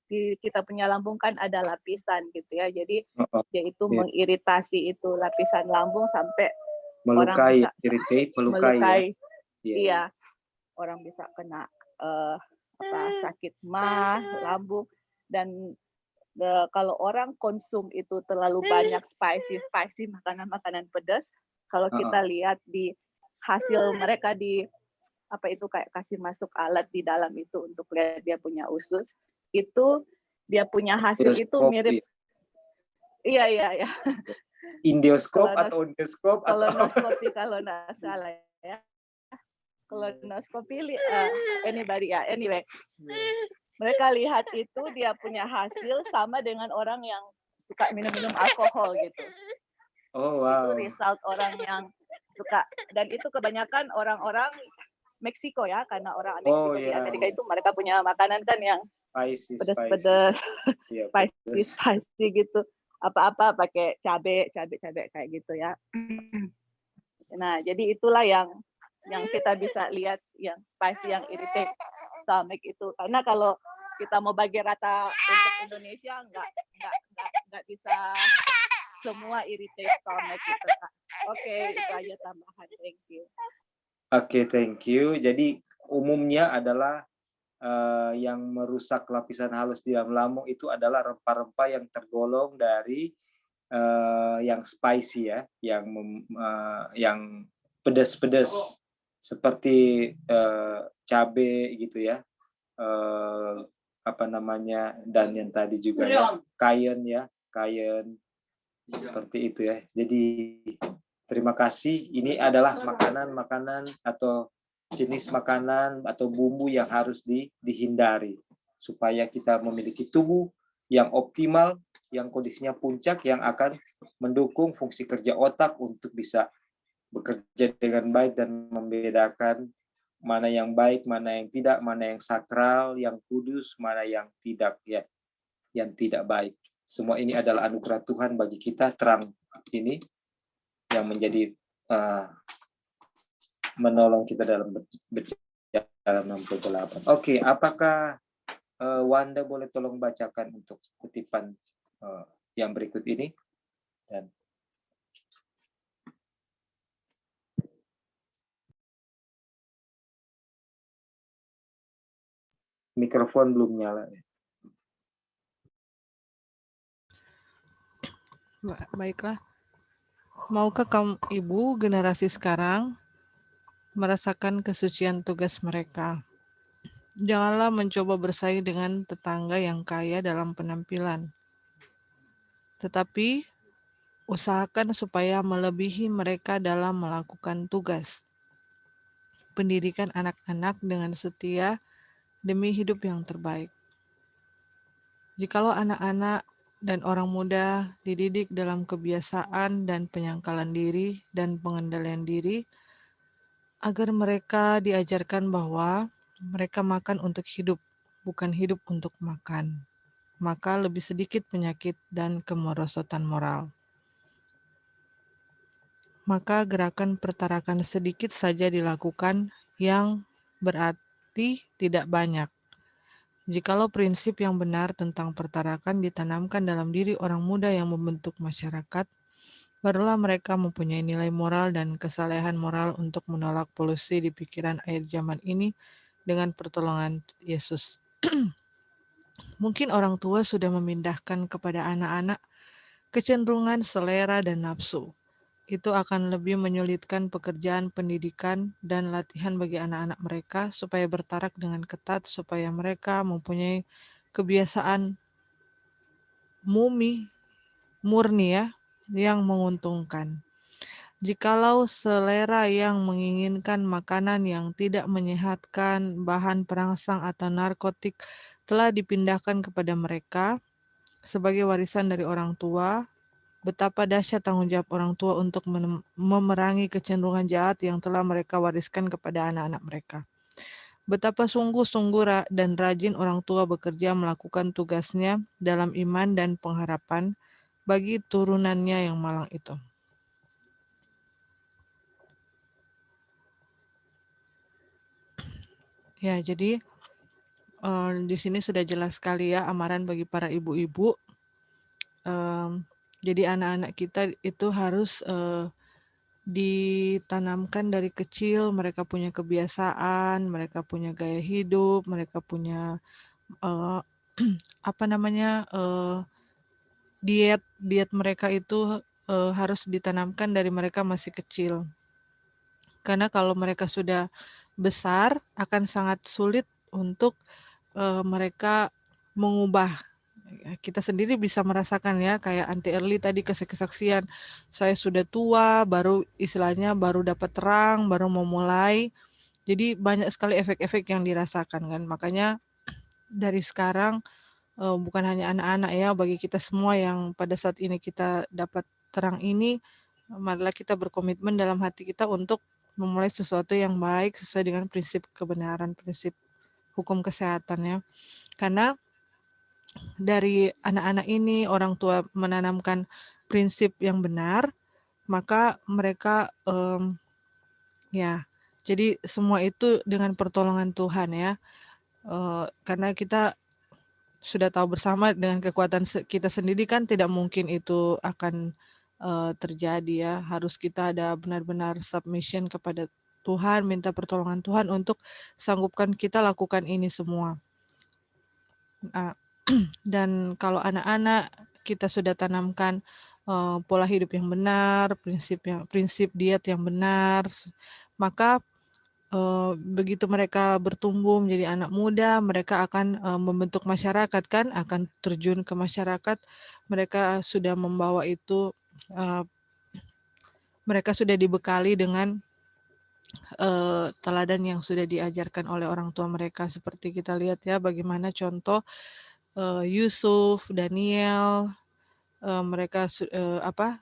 di kita punya lambung kan ada lapisan gitu ya. Jadi dia itu mengiritasi itu lapisan lambung sampai melukai, orang bisa melukai. Iya. Orang bisa kena sakit mah, lambung, dan kalau orang konsum itu terlalu banyak spicy makanan-makanan pedas, kalau kita lihat di hasil mereka di apa itu kayak kasih masuk alat di dalam itu untuk lihat dia punya usus, itu dia punya hasil itu mirip, iya. Indioskop atau endioskop atau Kolonoskopi kalau nggak salah ya. Kolonoskopi anybody ya. Anyway, mereka lihat itu dia punya hasil sama dengan orang yang suka minum-minum alkohol gitu. Oh wow. Itu result orang yang suka, dan itu kebanyakan orang-orang Meksiko ya, karena orang Meksiko di Amerika itu mereka punya makanan kan yang pedas-pedas, spicy gitu. Apa-apa pakai cabe kayak gitu ya. Nah, jadi itulah yang kita bisa lihat yang spicy, yang irritate stomach itu. Karena kalau kita mau bagi rata untuk Indonesia nggak bisa semua irritate stomach gitu, Kak. Oke, itu aja tambahan. Thank you. Oke, thank you. Jadi umumnya adalah yang merusak lapisan halus di dalam lambung itu adalah rempah-rempah yang tergolong dari yang spicy ya, yang pedas-pedas seperti cabai gitu ya, apa namanya, dan yang tadi juga ya cayenne seperti itu ya. Jadi terima kasih. Ini adalah makanan atau jenis makanan atau bumbu yang harus dihindari supaya kita memiliki tubuh yang optimal, yang kondisinya puncak, yang akan mendukung fungsi kerja otak untuk bisa bekerja dengan baik dan membedakan mana yang baik, mana yang tidak, mana yang sakral, yang kudus, mana yang tidak ya, yang tidak baik. Semua ini adalah anugerah Tuhan bagi kita, terang ini yang menjadi menolong kita dalam berjalan 68. Oke, apakah Wanda boleh tolong bacakan untuk kutipan yang berikut ini? Dan mikrofon belum nyala. Baiklah. Maukah kaum ibu generasi sekarang merasakan kesucian tugas mereka? Janganlah mencoba bersaing dengan tetangga yang kaya dalam penampilan, tetapi usahakan supaya melebihi mereka dalam melakukan tugas pendidikan anak-anak dengan setia demi hidup yang terbaik. Jikalau anak-anak dan orang muda dididik dalam kebiasaan dan penyangkalan diri dan pengendalian diri, agar mereka diajarkan bahwa mereka makan untuk hidup, bukan hidup untuk makan, maka lebih sedikit penyakit dan kemerosotan moral. Maka gerakan pertarakan sedikit saja dilakukan yang berarti tidak banyak. Jikalau prinsip yang benar tentang pertarakan ditanamkan dalam diri orang muda yang membentuk masyarakat, barulah mereka mempunyai nilai moral dan kesalehan moral untuk menolak polusi di pikiran akhir zaman ini dengan pertolongan Yesus. Mungkin orang tua sudah memindahkan kepada anak-anak kecenderungan selera dan nafsu. Itu akan lebih menyulitkan pekerjaan pendidikan dan latihan bagi anak-anak mereka supaya bertarak dengan ketat, supaya mereka mempunyai kebiasaan murni ya, yang menguntungkan. Jikalau selera yang menginginkan makanan yang tidak menyehatkan, bahan perangsang atau narkotik telah dipindahkan kepada mereka sebagai warisan dari orang tua, betapa dahsyat tanggung jawab orang tua untuk memerangi kecenderungan jahat yang telah mereka wariskan kepada anak-anak mereka. Betapa sungguh-sungguh dan rajin orang tua bekerja melakukan tugasnya dalam iman dan pengharapan bagi turunannya yang malang itu. Ya, jadi di sini sudah jelas sekali ya amaran bagi para ibu-ibu. Jadi anak-anak kita itu harus ditanamkan dari kecil, mereka punya kebiasaan, mereka punya gaya hidup, mereka punya apa namanya, diet mereka itu harus ditanamkan dari mereka masih kecil. Karena kalau mereka sudah besar akan sangat sulit untuk mereka mengubah. Kita sendiri bisa merasakan ya, kayak Anti Early tadi kesaksian, saya sudah tua, baru istilahnya baru dapat terang, baru mau mulai. Jadi banyak sekali efek-efek yang dirasakan kan. Makanya dari sekarang bukan hanya anak-anak ya, bagi kita semua yang pada saat ini kita dapat terang ini, marilah kita berkomitmen dalam hati kita untuk memulai sesuatu yang baik sesuai dengan prinsip kebenaran, prinsip hukum kesehatan ya. Karena dari anak-anak ini orang tua menanamkan prinsip yang benar, maka mereka ya, jadi semua itu dengan pertolongan Tuhan ya. Karena kita sudah tahu bersama dengan kekuatan kita sendiri kan tidak mungkin itu akan terjadi ya. Harus kita ada benar-benar submission kepada Tuhan, minta pertolongan Tuhan untuk sanggupkan kita lakukan ini semua. Nah, dan kalau anak-anak kita sudah tanamkan pola hidup yang benar, prinsip diet yang benar, maka begitu mereka bertumbuh menjadi anak muda, mereka akan membentuk masyarakat kan, akan terjun ke masyarakat, mereka sudah membawa itu, mereka sudah dibekali dengan teladan yang sudah diajarkan oleh orang tua mereka. Seperti kita lihat ya, bagaimana contoh Yusuf, Daniel, mereka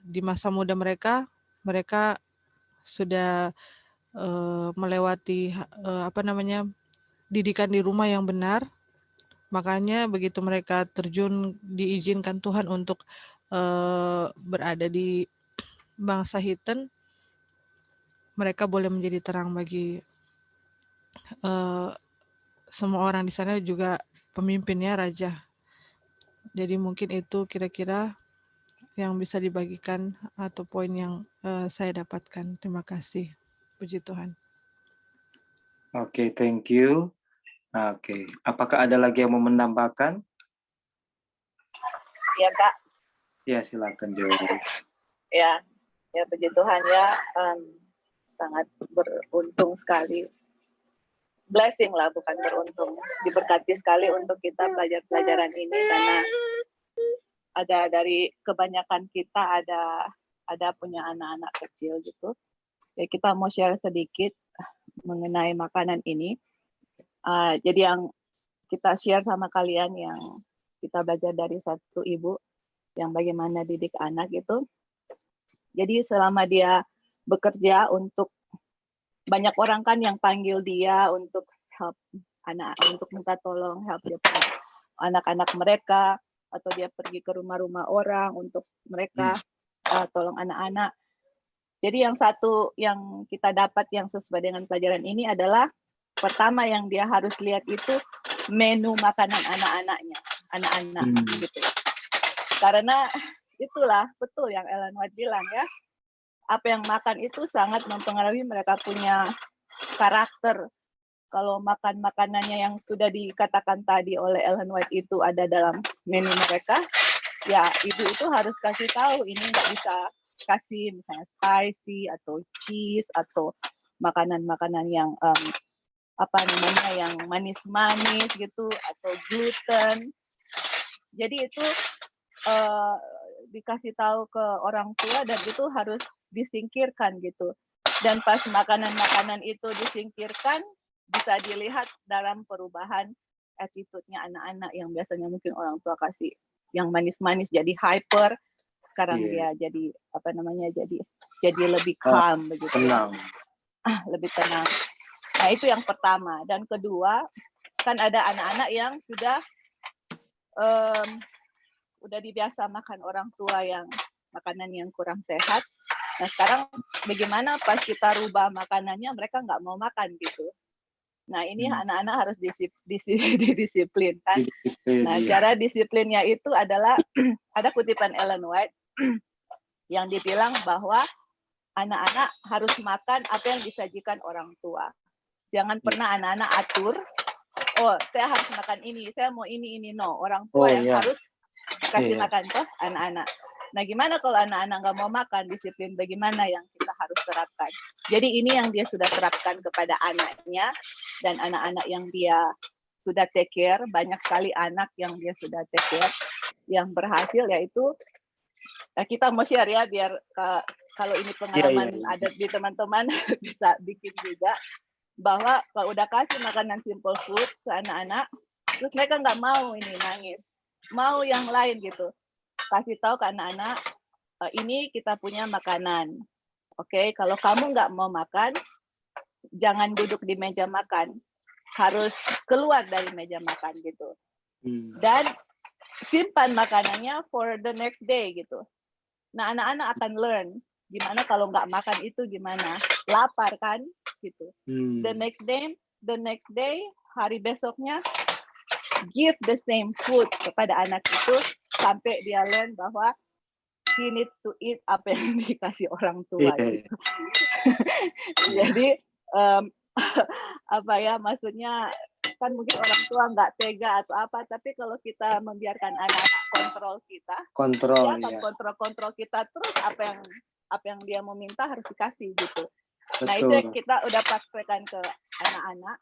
di masa muda mereka sudah melewati didikan di rumah yang benar. Makanya begitu mereka terjun, diizinkan Tuhan untuk berada di bangsa Hiten, mereka boleh menjadi terang bagi semua orang di sana, juga pemimpinnya raja. Jadi mungkin itu kira-kira yang bisa dibagikan atau poin yang saya dapatkan. Terima kasih. Puji Tuhan. Oke, thank you. Oke, apakah ada lagi yang mau menambahkan? Ya Kak. Ya, silakan Joy. Ya puji Tuhan ya, sangat beruntung sekali. Blessing lah, bukan beruntung. Diberkati sekali untuk kita belajar pelajaran ini, karena ada dari kebanyakan kita ada punya anak-anak kecil gitu. Ya, kita mau share sedikit mengenai makanan ini. Jadi yang kita share sama kalian yang kita belajar dari satu ibu yang bagaimana didik anak itu. Jadi selama dia bekerja untuk banyak orang kan yang panggil dia untuk help anak, untuk minta tolong help dia anak-anak mereka, atau dia pergi ke rumah-rumah orang untuk mereka tolong anak-anak. Jadi yang satu yang kita dapat yang sesuai dengan pelajaran ini adalah pertama yang dia harus lihat itu menu makanan anak-anaknya, anak-anak gitu. Karena itulah betul yang Ellen White bilang ya, apa yang makan itu sangat mempengaruhi mereka punya karakter. Kalau makan makanannya yang sudah dikatakan tadi oleh Ellen White itu ada dalam menu mereka, ya ibu itu harus kasih tahu, ini nggak bisa kasih misalnya spicy atau cheese atau makanan-makanan yang yang manis-manis gitu, atau gluten. Jadi itu dikasih tahu ke orang tua, dan itu harus disingkirkan gitu. Dan pas makanan-makanan itu disingkirkan, bisa dilihat dalam perubahan attitude-nya anak-anak yang biasanya mungkin orang tua kasih yang manis-manis jadi hyper, sekarang dia jadi jadi lebih calm begitu. Tenang. Lebih tenang. Nah, itu yang pertama. Dan kedua, kan ada anak-anak yang sudah dibiasa makan orang tua yang makanan yang kurang sehat. Nah, sekarang bagaimana pas kita rubah makanannya, mereka nggak mau makan gitu. Nah, ini anak-anak harus didisiplinkan. Nah, cara disiplinnya itu adalah ada kutipan Ellen White yang dibilang bahwa anak-anak harus makan apa yang disajikan orang tua. Jangan pernah anak-anak atur, oh saya harus makan ini, saya mau ini, no. Orang tua yang harus kasih makan tuh anak-anak. Nah gimana kalau anak-anak nggak mau makan, disiplin bagaimana yang kita harus terapkan. Jadi ini yang dia sudah terapkan kepada anaknya, dan anak-anak yang dia sudah take care, banyak sekali anak yang dia sudah take care, yang berhasil, yaitu kita mau share ya, biar kalau ini pengalaman ada di teman-teman bisa bikin juga, bahwa kalau udah kasih makanan simple food ke anak-anak, terus mereka nggak mau ini, nangis, mau yang lain gitu. Kasih tahu ke anak-anak, ini kita punya makanan. Oke, kalau kamu nggak mau makan, jangan duduk di meja makan. Harus keluar dari meja makan gitu. Dan simpan makanannya for the next day gitu. Nah, anak-anak akan learn gimana kalau nggak makan itu gimana. Lapar kan gitu. The next day, hari besoknya, give the same food kepada anak itu sampai dia learn bahwa he needs to eat apa yang dikasih orang tua gitu. Jadi apa ya, maksudnya kan mungkin orang tua nggak tega atau apa, tapi kalau kita membiarkan anak kontrol kita, dia akan kontrol kita terus, apa yang dia mau minta harus dikasih gitu. Betul. Nah itu yang kita udah praktekkan ke anak-anak.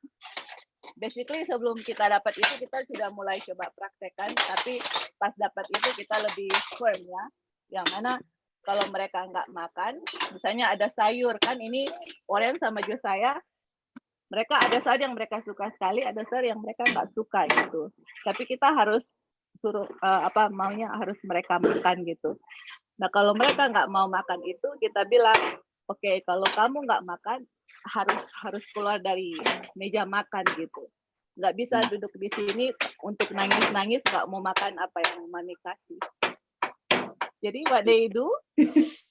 Basically sebelum kita dapat itu kita sudah mulai coba praktekkan, tapi pas dapat itu kita lebih firm ya, yang mana kalau mereka nggak makan, misalnya ada sayur kan, ini Oren sama Josiah, mereka ada sayur yang mereka suka sekali, ada sayur yang mereka nggak suka gitu. Tapi kita harus suruh maunya harus mereka makan gitu. Nah kalau mereka nggak mau makan itu, kita bilang, oke, kalau kamu nggak makan, harus keluar dari meja makan gitu. Nggak bisa duduk di sini untuk nangis-nangis nggak mau makan apa yang mami kasih. Jadi what they do,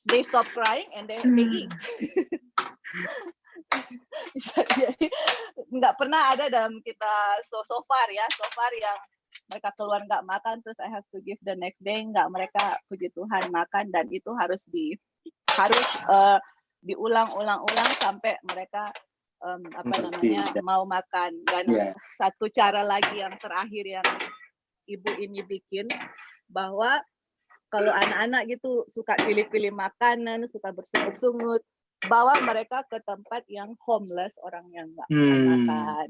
they stop crying and they eat. Jadi nggak pernah ada dalam kita so far yang mereka keluar nggak makan terus I have to give the next day, nggak, mereka puji Tuhan makan, dan itu harus diulang-ulang sampai mereka mau makan. Dan satu cara lagi yang terakhir yang ibu ini bikin, bahwa kalau anak-anak gitu suka pilih-pilih makanan, suka bersungut-sungut, bawa mereka ke tempat yang homeless, orang yang nggak makan,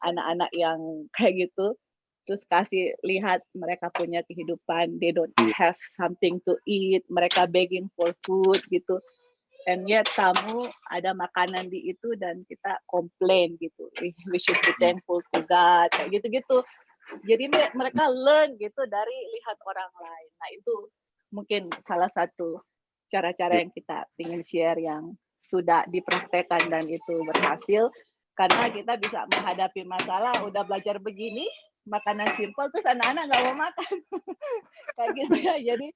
anak-anak yang kayak gitu, terus kasih lihat mereka punya kehidupan, they don't have something to eat, mereka begging for food gitu, and yet kamu ada makanan di itu dan kita komplain gitu, we should be thankful to God, kayak gitu-gitu. Jadi mereka learn gitu dari lihat orang lain. Nah itu mungkin salah satu cara-cara yang kita ingin share yang sudah dipraktekkan dan itu berhasil, karena kita bisa menghadapi masalah, udah belajar begini, makanan simpel, terus anak-anak nggak mau makan. Kayak gitu ya, jadi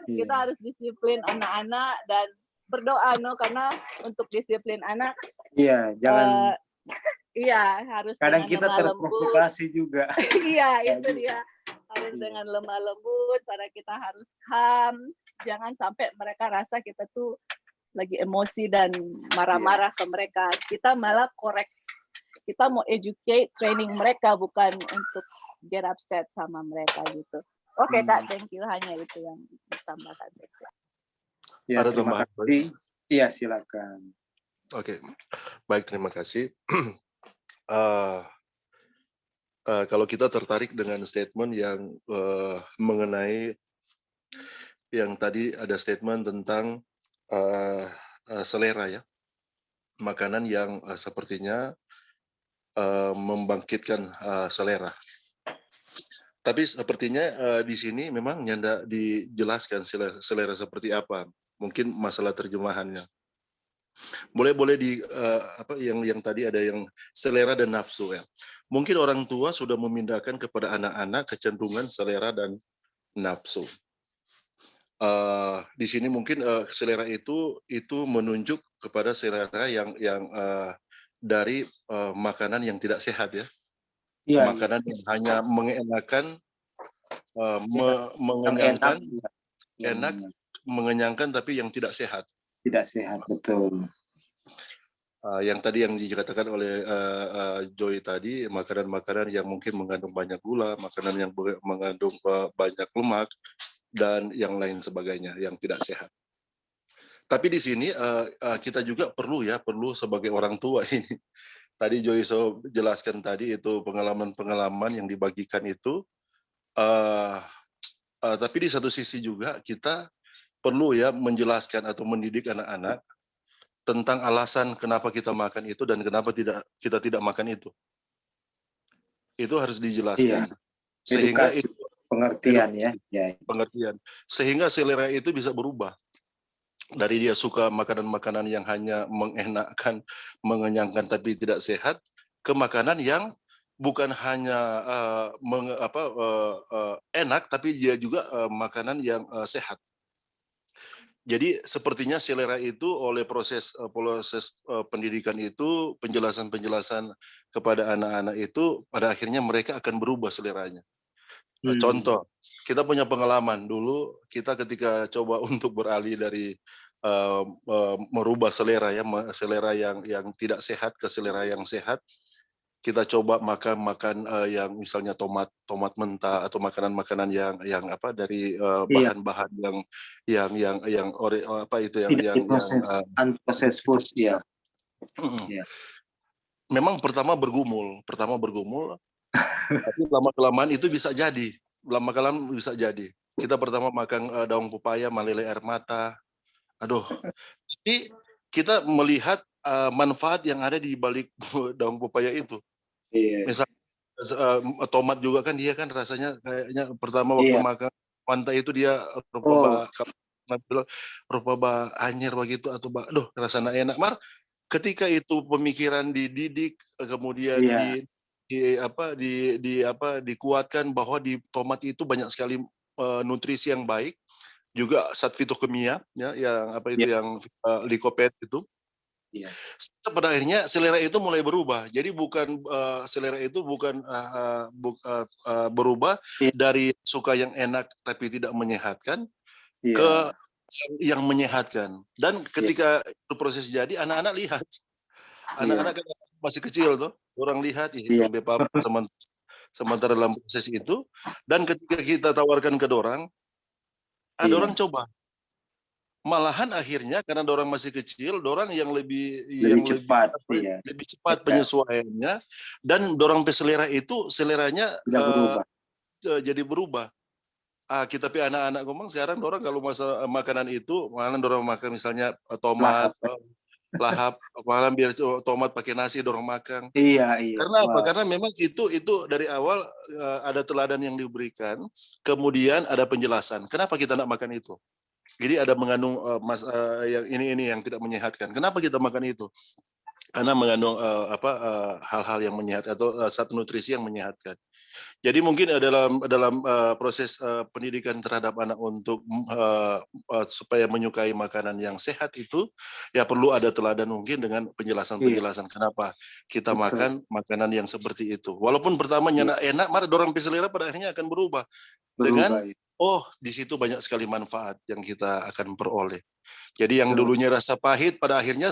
kita harus disiplin anak-anak dan berdoa, karena untuk disiplin anak, jangan harus kadang kita terprovokasi juga. Iya, itu dia. Harus dengan lemah lembut, cara kita harus calm, jangan sampai mereka rasa kita tuh lagi emosi dan marah-marah ke mereka. Kita malah correct, kita mau educate, training mereka, bukan untuk get upset sama mereka gitu. Oke, Kak, thank you, hanya itu yang ditambahkan. Ada tambahan? Iya, silakan. Oke, baik, terima kasih. Kalau kita tertarik dengan statement yang mengenai yang tadi ada statement tentang selera ya, makanan yang sepertinya membangkitkan selera. Tapi sepertinya di sini memang nyanda dijelaskan selera seperti apa. Mungkin masalah terjemahannya. Boleh di yang tadi ada yang selera dan nafsu ya. Mungkin orang tua sudah memindahkan kepada anak-anak kecenderungan selera dan nafsu. Di sini mungkin selera itu menunjuk kepada selera yang dari makanan yang tidak sehat ya. Makanan yang hanya mengenakan, mengenyangkan, enak, mengenyangkan tapi yang tidak sehat. Tidak sehat, betul. Yang tadi yang dikatakan oleh Joy tadi, makanan-makanan yang mungkin mengandung banyak gula, makanan yang mengandung banyak lemak, dan yang lain sebagainya yang tidak sehat. Tapi di sini kita juga perlu sebagai orang tua ini. Tadi Joy jelaskan tadi itu pengalaman-pengalaman yang dibagikan itu. Tapi di satu sisi juga kita perlu menjelaskan atau mendidik anak-anak tentang alasan kenapa kita makan itu dan kenapa kita tidak makan itu. Itu harus dijelaskan. Iya. Sehingga Edukasi, itu pengertian pengertian. Sehingga selera itu bisa berubah. Dari dia suka makanan-makanan yang hanya mengenakkan, mengenyangkan tapi tidak sehat, ke makanan yang bukan hanya enak tapi dia juga makanan yang sehat. Jadi sepertinya selera itu oleh proses pendidikan itu, penjelasan-penjelasan kepada anak-anak itu, pada akhirnya mereka akan berubah seleranya. Contoh, kita punya pengalaman dulu, kita ketika coba untuk beralih dari merubah selera selera yang tidak sehat ke selera yang sehat. Kita coba makan yang misalnya tomat mentah atau makanan-makanan yang dari bahan-bahan yang tidak diproses, unprocessed food, ya. Memang pertama bergumul, tapi lama-kelamaan itu bisa jadi, Kita pertama makan daun pepaya, meleleh air mata, tapi kita melihat manfaat yang ada di balik daun pepaya itu. Misal tomat juga kan dia kan rasanya kayaknya pertama waktu makan mantap itu dia rupa anjir begitu atau rasanya enak. Ketika itu pemikiran dididik, kemudian dikuatkan bahwa di tomat itu banyak sekali nutrisi yang baik, juga zat fitokimia yang yang likopet itu. Pada akhirnya selera itu mulai berubah. Jadi selera itu bukan berubah dari suka yang enak tapi tidak menyehatkan ke yang menyehatkan. Dan ketika itu proses jadi, anak-anak lihat, anak-anak kan masih kecil tuh, orang lihat itu Bapak sementara dalam proses itu, dan ketika kita tawarkan ke dorang, ada orang coba. Malahan akhirnya karena dorang masih kecil, dorang yang lebih cepat penyesuaiannya, dan dorang selera itu seleranya jadi berubah. Kita anak-anak ngomong sekarang dorang kalau masa makanan itu, malah dorang makan misalnya tomat, lahap, malah biar tomat pakai nasi dorang makan. Karena apa? Karena memang itu dari awal ada teladan yang diberikan, kemudian ada penjelasan. Kenapa kita nak makan itu? Jadi ada mengandung yang ini yang tidak menyehatkan. Kenapa kita makan itu? Karena mengandung hal-hal yang menyehatkan atau satu nutrisi yang menyehatkan. Jadi mungkin dalam proses pendidikan terhadap anak untuk supaya menyukai makanan yang sehat itu, ya perlu ada teladan mungkin dengan penjelasan-penjelasan kenapa kita makan makanan yang seperti itu. Walaupun pertamanya enak, maka dorang selera pada akhirnya akan berubah. Dengan di situ banyak sekali manfaat yang kita akan peroleh. Jadi yang dulunya rasa pahit pada akhirnya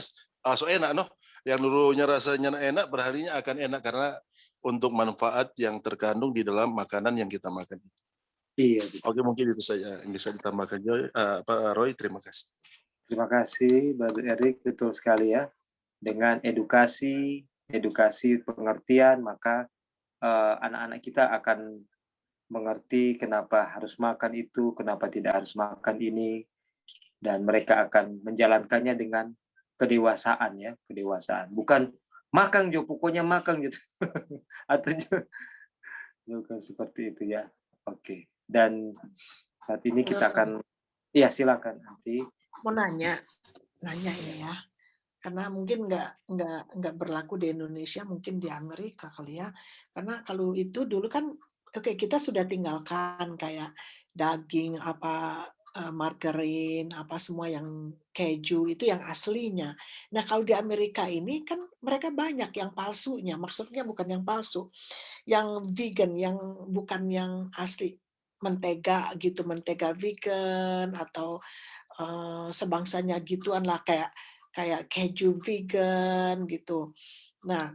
so enak Yang dulunya rasanya enak pada akhirnya akan enak karena untuk manfaat yang terkandung di dalam makanan yang kita makan. Oke, mungkin itu saja yang bisa ditambahkan Pak Roy. Terima kasih. Terima kasih, Bapak Erik, betul sekali ya. Dengan edukasi pengertian, maka anak-anak kita akan mengerti kenapa harus makan itu, kenapa tidak harus makan ini, dan mereka akan menjalankannya dengan kedewasaan ya, bukan makan jo, pokoknya makan gitu. Atau bukan seperti itu ya. Oke. Dan saat ini kita akan silakan nanti. Mau nanya ini ya. Karena mungkin nggak berlaku di Indonesia, mungkin di Amerika kali ya. Karena kalau itu dulu kan kita sudah tinggalkan kayak daging margarin semua yang keju itu yang aslinya. Nah kalau di Amerika ini kan mereka banyak yang palsunya, maksudnya bukan yang palsu, yang vegan, yang bukan yang asli, mentega gitu, mentega vegan atau sebangsanya gituan lah, kayak keju vegan gitu. Nah,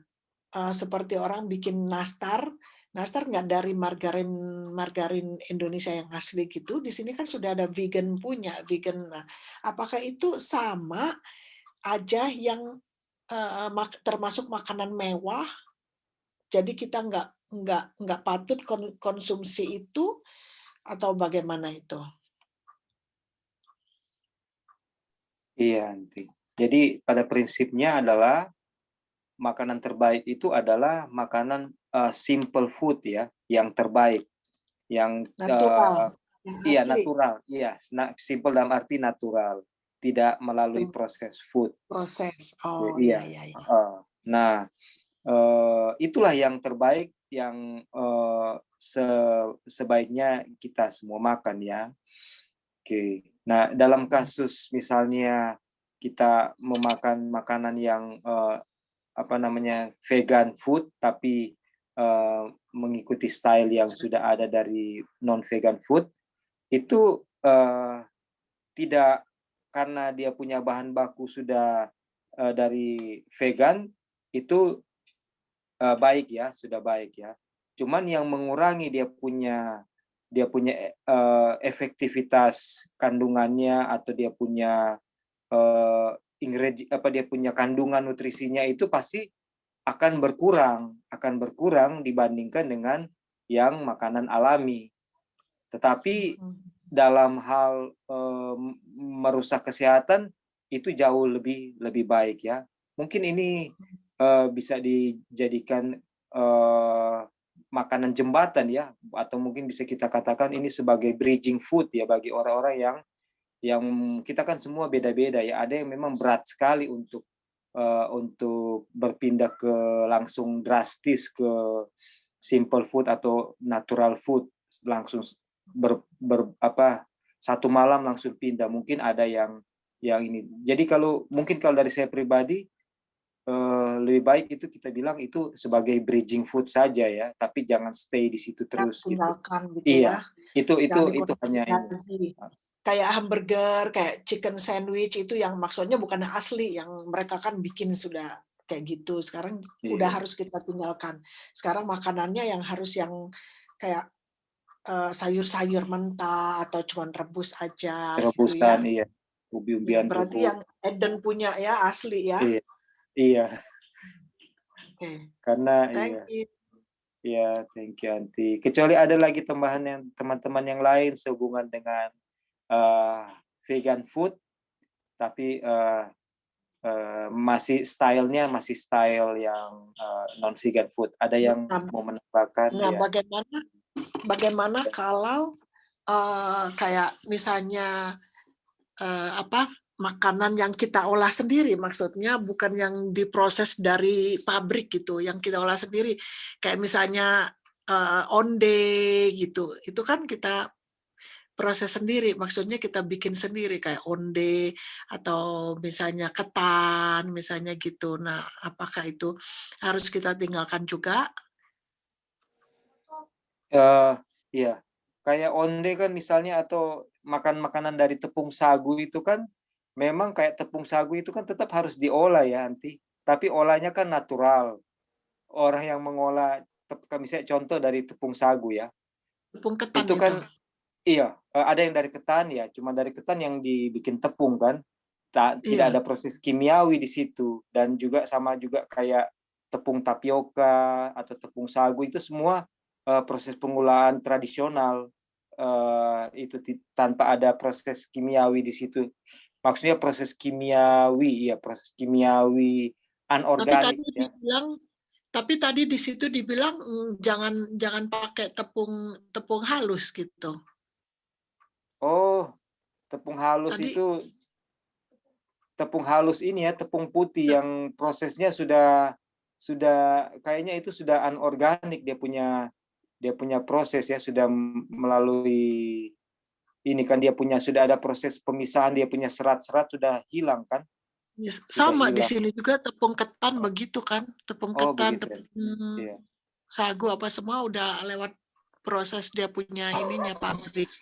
seperti orang bikin nastar nggak dari margarin Indonesia yang asli gitu, di sini kan sudah ada vegan punya, vegan. Nah, apakah itu sama aja yang termasuk makanan mewah, jadi kita nggak patut konsumsi itu, atau bagaimana itu? Iya, nanti. Jadi pada prinsipnya adalah makanan terbaik itu adalah makanan simple food ya, yang terbaik, yang Natural, yang iya asli. natural, iya simple dalam arti natural, tidak melalui proses food. Proses. Oh Iya. iya. Nah, itulah yang terbaik yang sebaiknya kita semua makan ya. Oke. Nah, dalam kasus misalnya kita memakan makanan yang vegan food, tapi mengikuti style yang sudah ada dari non vegan food, itu tidak karena dia punya bahan baku sudah dari vegan, itu baik ya, sudah baik ya. Cuman yang mengurangi dia punya efektivitas kandungannya, atau dia punya dia punya kandungan nutrisinya itu pasti akan berkurang dibandingkan dengan yang makanan alami. Tetapi dalam hal merusak kesehatan itu jauh lebih baik ya. Mungkin ini bisa dijadikan makanan jembatan ya, atau mungkin bisa kita katakan ini sebagai bridging food ya bagi orang-orang yang kita kan semua beda-beda ya. Ada yang memang berat sekali untuk berpindah ke langsung drastis ke simple food atau natural food, langsung satu malam langsung pindah. Mungkin ada yang ini. Jadi kalau dari saya pribadi lebih baik itu kita bilang itu sebagai bridging food saja ya, tapi jangan stay di situ terus. Tinggalkan gitu iya, ya. itu hanya ini. Kayak hamburger, kayak chicken sandwich itu yang maksudnya bukan asli, yang mereka kan bikin sudah kayak gitu. Sekarang udah harus kita tinggalkan. Sekarang makanannya yang harus yang kayak sayur-sayur mentah atau cuman rebus aja. Rebusan gitu ya. Iya. Umbi-umbian berarti yang Eden punya ya asli ya. Iya. Okay. Karena thank you. Iya, thank you Anti. Kecuali ada lagi tambahan yang teman-teman yang lain sehubungan dengan vegan food, tapi masih stylenya masih style yang non vegan food. Ada yang mau menambahkan? Nah, ya. Bagaimana kalau kayak misalnya makanan yang kita olah sendiri, maksudnya bukan yang diproses dari pabrik gitu, yang kita olah sendiri, kayak misalnya onde gitu, itu kan kita proses sendiri, maksudnya kita bikin sendiri kayak onde atau misalnya ketan, misalnya gitu. Nah, apakah itu harus kita tinggalkan juga? Iya, kayak onde kan misalnya, atau makanan dari tepung sagu itu kan memang kayak tepung sagu itu kan tetap harus diolah ya Anti, tapi olahnya kan natural. Orang yang mengolah misalnya contoh dari tepung sagu ya, Tepung ketan itu kan iya, ada yang dari ketan ya, cuma dari ketan yang dibikin tepung kan, tidak ada proses kimiawi di situ. Dan juga sama juga kayak tepung tapioka atau tepung sagu, itu semua proses pengolahan tradisional, itu tanpa ada proses kimiawi di situ. Maksudnya proses kimiawi anorganik ya. Tapi tadi di situ dibilang jangan pakai tepung halus gitu. Oh, tepung halus Tadi, itu tepung halus ini ya, tepung putih yang prosesnya sudah kayaknya itu sudah anorganik, dia punya proses ya, sudah melalui ini kan, dia sudah ada proses pemisahan, dia punya serat-serat sudah hilang kan. Sama di sini juga tepung ketan begitu kan, tepung ketan, tepung sagu apa semua udah lewat proses dia punya ininya pabrik.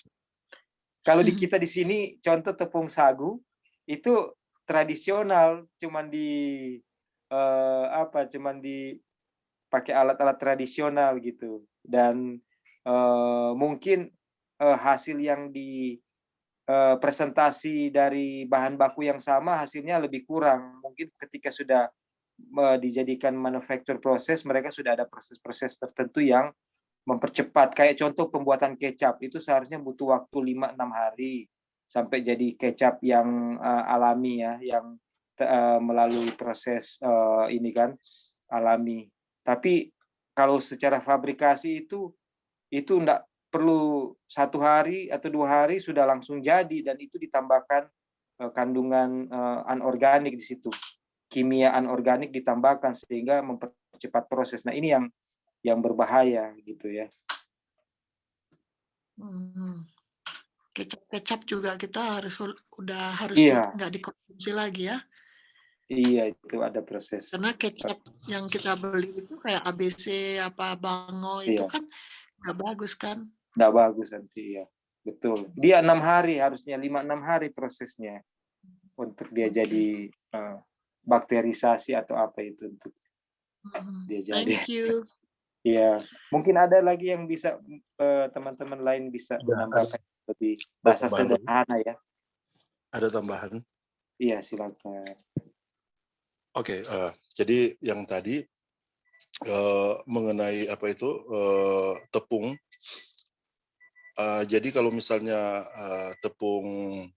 Kalau di kita di sini contoh tepung sagu itu tradisional, cuman pakai alat-alat tradisional gitu, dan mungkin hasil yang presentasi dari bahan baku yang sama hasilnya lebih kurang. Mungkin ketika sudah dijadikan manufacture proses, mereka sudah ada proses-proses tertentu yang mempercepat. Kayak contoh pembuatan kecap itu seharusnya butuh waktu 5-6 hari sampai jadi kecap yang alami ya, yang melalui proses ini kan alami. Tapi kalau secara fabrikasi itu enggak perlu 1 hari atau 2 hari sudah langsung jadi, dan itu ditambahkan kandungan anorganik di situ. Kimia anorganik ditambahkan sehingga mempercepat proses. Nah, ini yang berbahaya gitu ya. Kecap-kecap juga kita harus Iya. nggak dikonsumsi lagi ya. Iya, itu ada proses. Karena kecap yang kita beli itu kayak ABC apa Bango itu Iya. kan nggak bagus kan. Nggak bagus nanti ya. Betul. Dia 6 hari harusnya, 5-6 hari prosesnya untuk dia jadi bakterisasi atau apa itu untuk dia jadi. Thank you. Ya, mungkin ada lagi yang bisa teman-teman lain bisa menambahkan lebih bahasa sederhana ya. Ada tambahan? Iya, silakan. Oke, jadi yang tadi mengenai apa itu tepung. Jadi kalau misalnya tepung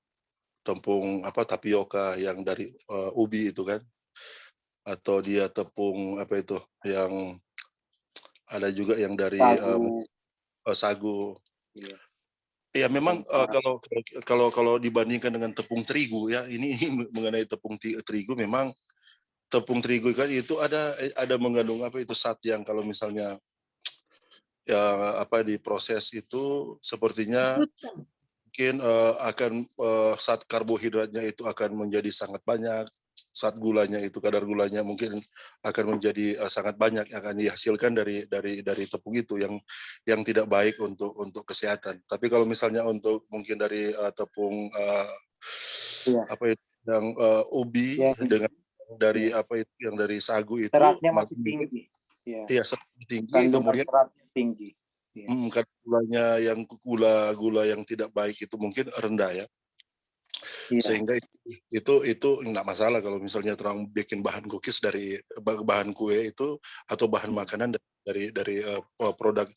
apa tapioka yang dari ubi itu kan, atau dia tepung apa itu yang ada juga yang dari sagu. Ya memang kalau dibandingkan dengan tepung terigu ya, ini mengenai tepung terigu, memang tepung terigu kan itu ada mengandung apa itu zat yang kalau misalnya ya apa diproses itu sepertinya mungkin akan zat karbohidratnya itu akan menjadi sangat banyak, zat gulanya itu kadar gulanya mungkin akan menjadi sangat banyak, akan dihasilkan dari tepung itu yang tidak baik untuk kesehatan. Tapi kalau misalnya untuk mungkin dari tepung apa itu yang ubi dengan dari apa itu yang dari sagu itu seratnya masih tinggi. Iya, seratnya tinggi, Kandungan kemudian seratnya tinggi. kadar gulanya yang gula yang tidak baik itu mungkin rendah ya. Sehingga itu enggak masalah kalau misalnya terang bikin bahan cookies dari bahan kue itu atau bahan makanan dari produk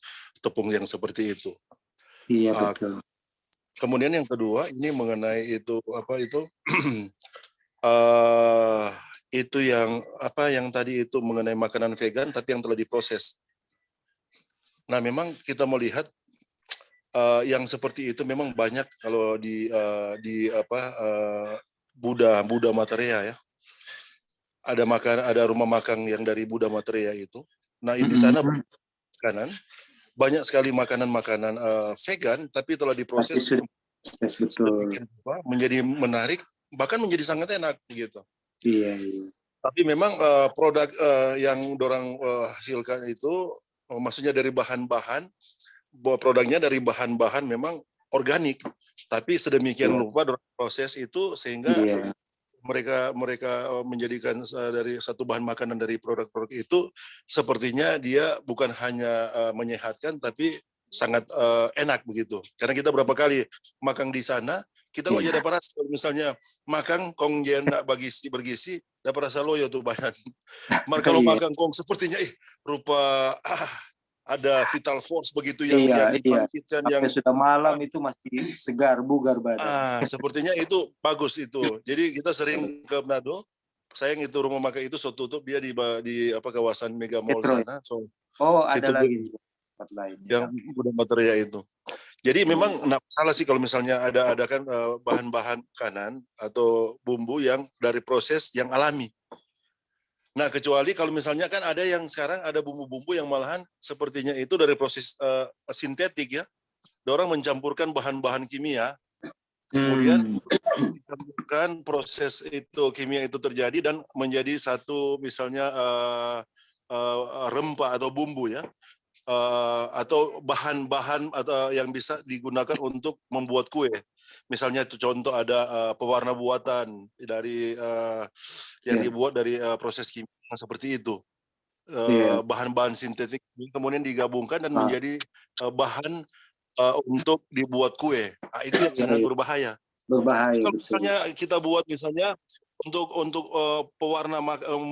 tepung yang seperti itu. Iya, betul. Kemudian yang kedua ini mengenai itu apa itu itu yang tadi itu mengenai makanan vegan tapi yang telah diproses. Nah, memang kita melihat yang seperti itu memang banyak kalau di Buddha Materia ya. Ada rumah makan yang dari Buddha Materia itu. Nah, di sana banyak sekali makanan-makanan vegan tapi telah diproses menjadi menarik, bahkan menjadi sangat enak gitu. Iya. Tapi memang produk yang dorang hasilkan itu maksudnya dari bahan-bahan, bahwa produknya dari bahan-bahan memang organik, tapi sedemikian rupa proses itu sehingga mereka menjadikan dari satu bahan makanan dari produk-produk itu sepertinya dia bukan hanya menyehatkan tapi sangat enak begitu. Karena kita berapa kali makan di sana, kita kok jadi rasa misalnya makan kong jen bergizi, dapat rasa loyo tuh bahan. Kalau makan kong sepertinya rupa ada vital force begitu yang dibangkitkan yang sudah malam itu masih segar bugar badan. Sepertinya itu bagus itu. Jadi kita sering ke Manado, sayang itu rumah makan itu so tutup, dia di kawasan Mega Mall sana. Ada lagi tempat lain yang Buddha Materia itu. Jadi memang enggak salah sih kalau misalnya ada kan bahan-bahan makanan atau bumbu yang dari proses yang alami. Nah, kecuali kalau misalnya kan ada yang sekarang ada bumbu-bumbu yang malahan sepertinya itu dari proses sintetik ya. Orang mencampurkan bahan-bahan kimia, kemudian dicampurkan proses itu kimia itu terjadi dan menjadi satu misalnya rempah atau bumbu ya. atau bahan-bahan atau yang bisa digunakan untuk membuat kue. Misalnya contoh ada pewarna buatan dari yang dibuat dari proses kimia seperti itu. Bahan-bahan sintetik kemudian digabungkan dan menjadi bahan untuk dibuat kue. Nah, itu yang sangat berbahaya. Kalau misalnya kita buat misalnya untuk pewarna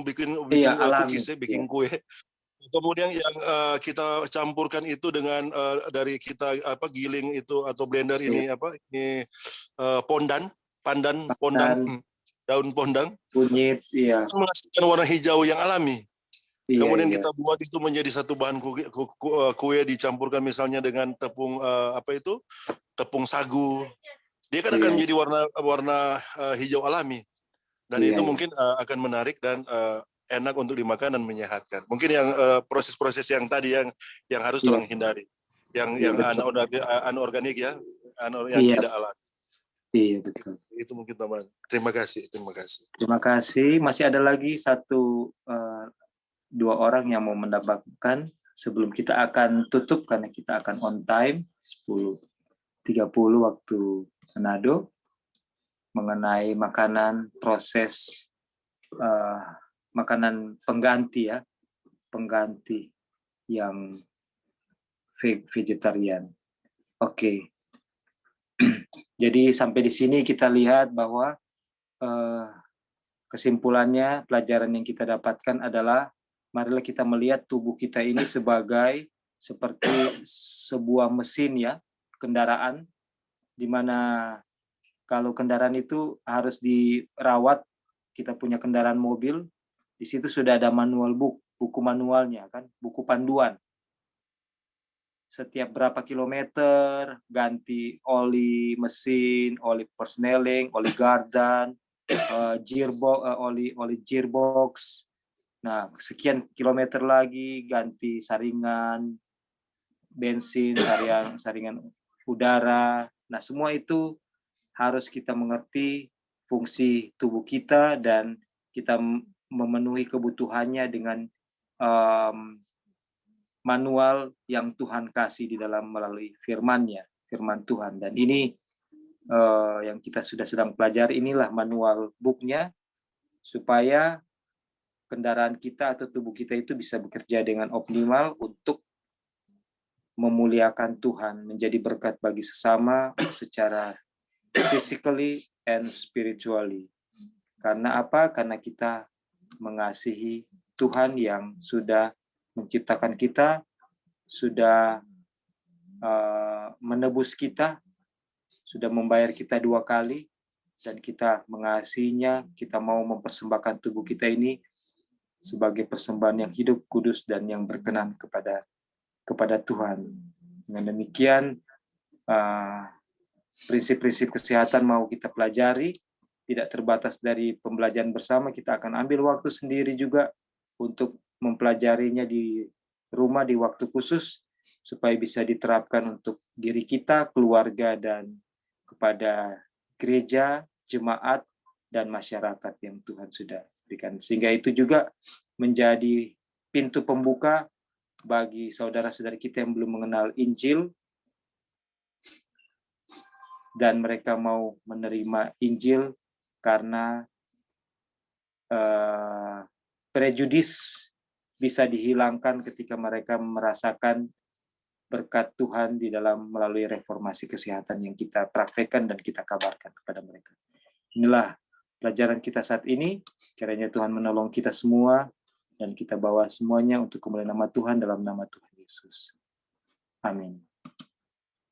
bikin cookies, bikin kue. Kemudian yang kita campurkan itu dengan dari kita giling itu atau blender ini pandan, daun pondang, kunyit, menghasilkan warna hijau yang alami. Kemudian kita buat itu menjadi satu bahan kue dicampurkan misalnya dengan tepung tepung sagu. Dia kan akan menjadi warna hijau alami. Dan itu mungkin akan menarik dan enak untuk dimakan dan menyehatkan. Mungkin yang proses-proses yang tadi yang harus orang hindari. Yang anorganik yang tidak alami. Iya, betul. Itu mungkin teman. Terima kasih. Terima kasih. Masih ada lagi dua orang yang mau mendapatkan sebelum kita akan tutup karena kita akan on time 10.30 waktu Manado mengenai makanan proses makanan pengganti yang vegetarian. Oke. Jadi sampai di sini kita lihat bahwa kesimpulannya pelajaran yang kita dapatkan adalah marilah kita melihat tubuh kita ini sebagai seperti sebuah mesin kendaraan, di mana kalau kendaraan itu harus dirawat, kita punya kendaraan mobil, di situ sudah ada manual buku manualnya kan, buku panduan. Setiap berapa kilometer ganti oli mesin, oli persneling, oli gardan, oli gearbox. Nah, sekian kilometer lagi ganti saringan bensin, saringan udara. Nah, semua itu harus kita mengerti fungsi tubuh kita dan kita memenuhi kebutuhannya dengan manual yang Tuhan kasih di dalam melalui firman Tuhan. Dan ini yang kita sedang pelajari, inilah manual booknya supaya kendaraan kita atau tubuh kita itu bisa bekerja dengan optimal untuk memuliakan Tuhan, menjadi berkat bagi sesama secara physically and spiritually. Karena apa? Karena kita mengasihi Tuhan yang sudah menciptakan kita, sudah menebus kita, sudah membayar kita 2 kali, dan kita mengasihinya. Kita mau mempersembahkan tubuh kita ini sebagai persembahan yang hidup, kudus, dan yang berkenan kepada Tuhan. Dengan demikian, prinsip-prinsip kesehatan mau kita pelajari, tidak terbatas dari pembelajaran bersama, kita akan ambil waktu sendiri juga untuk mempelajarinya di rumah di waktu khusus, supaya bisa diterapkan untuk diri kita, keluarga, dan kepada gereja, jemaat, dan masyarakat yang Tuhan sudah berikan. Sehingga itu juga menjadi pintu pembuka bagi saudara-saudari kita yang belum mengenal Injil, dan mereka mau menerima Injil karena prejudis bisa dihilangkan ketika mereka merasakan berkat Tuhan di dalam melalui reformasi kesehatan yang kita praktekkan dan kita kabarkan kepada mereka. Inilah pelajaran kita saat ini. Kiranya Tuhan menolong kita semua dan kita bawa semuanya untuk kemuliaan nama Tuhan dalam nama Tuhan Yesus. Amin.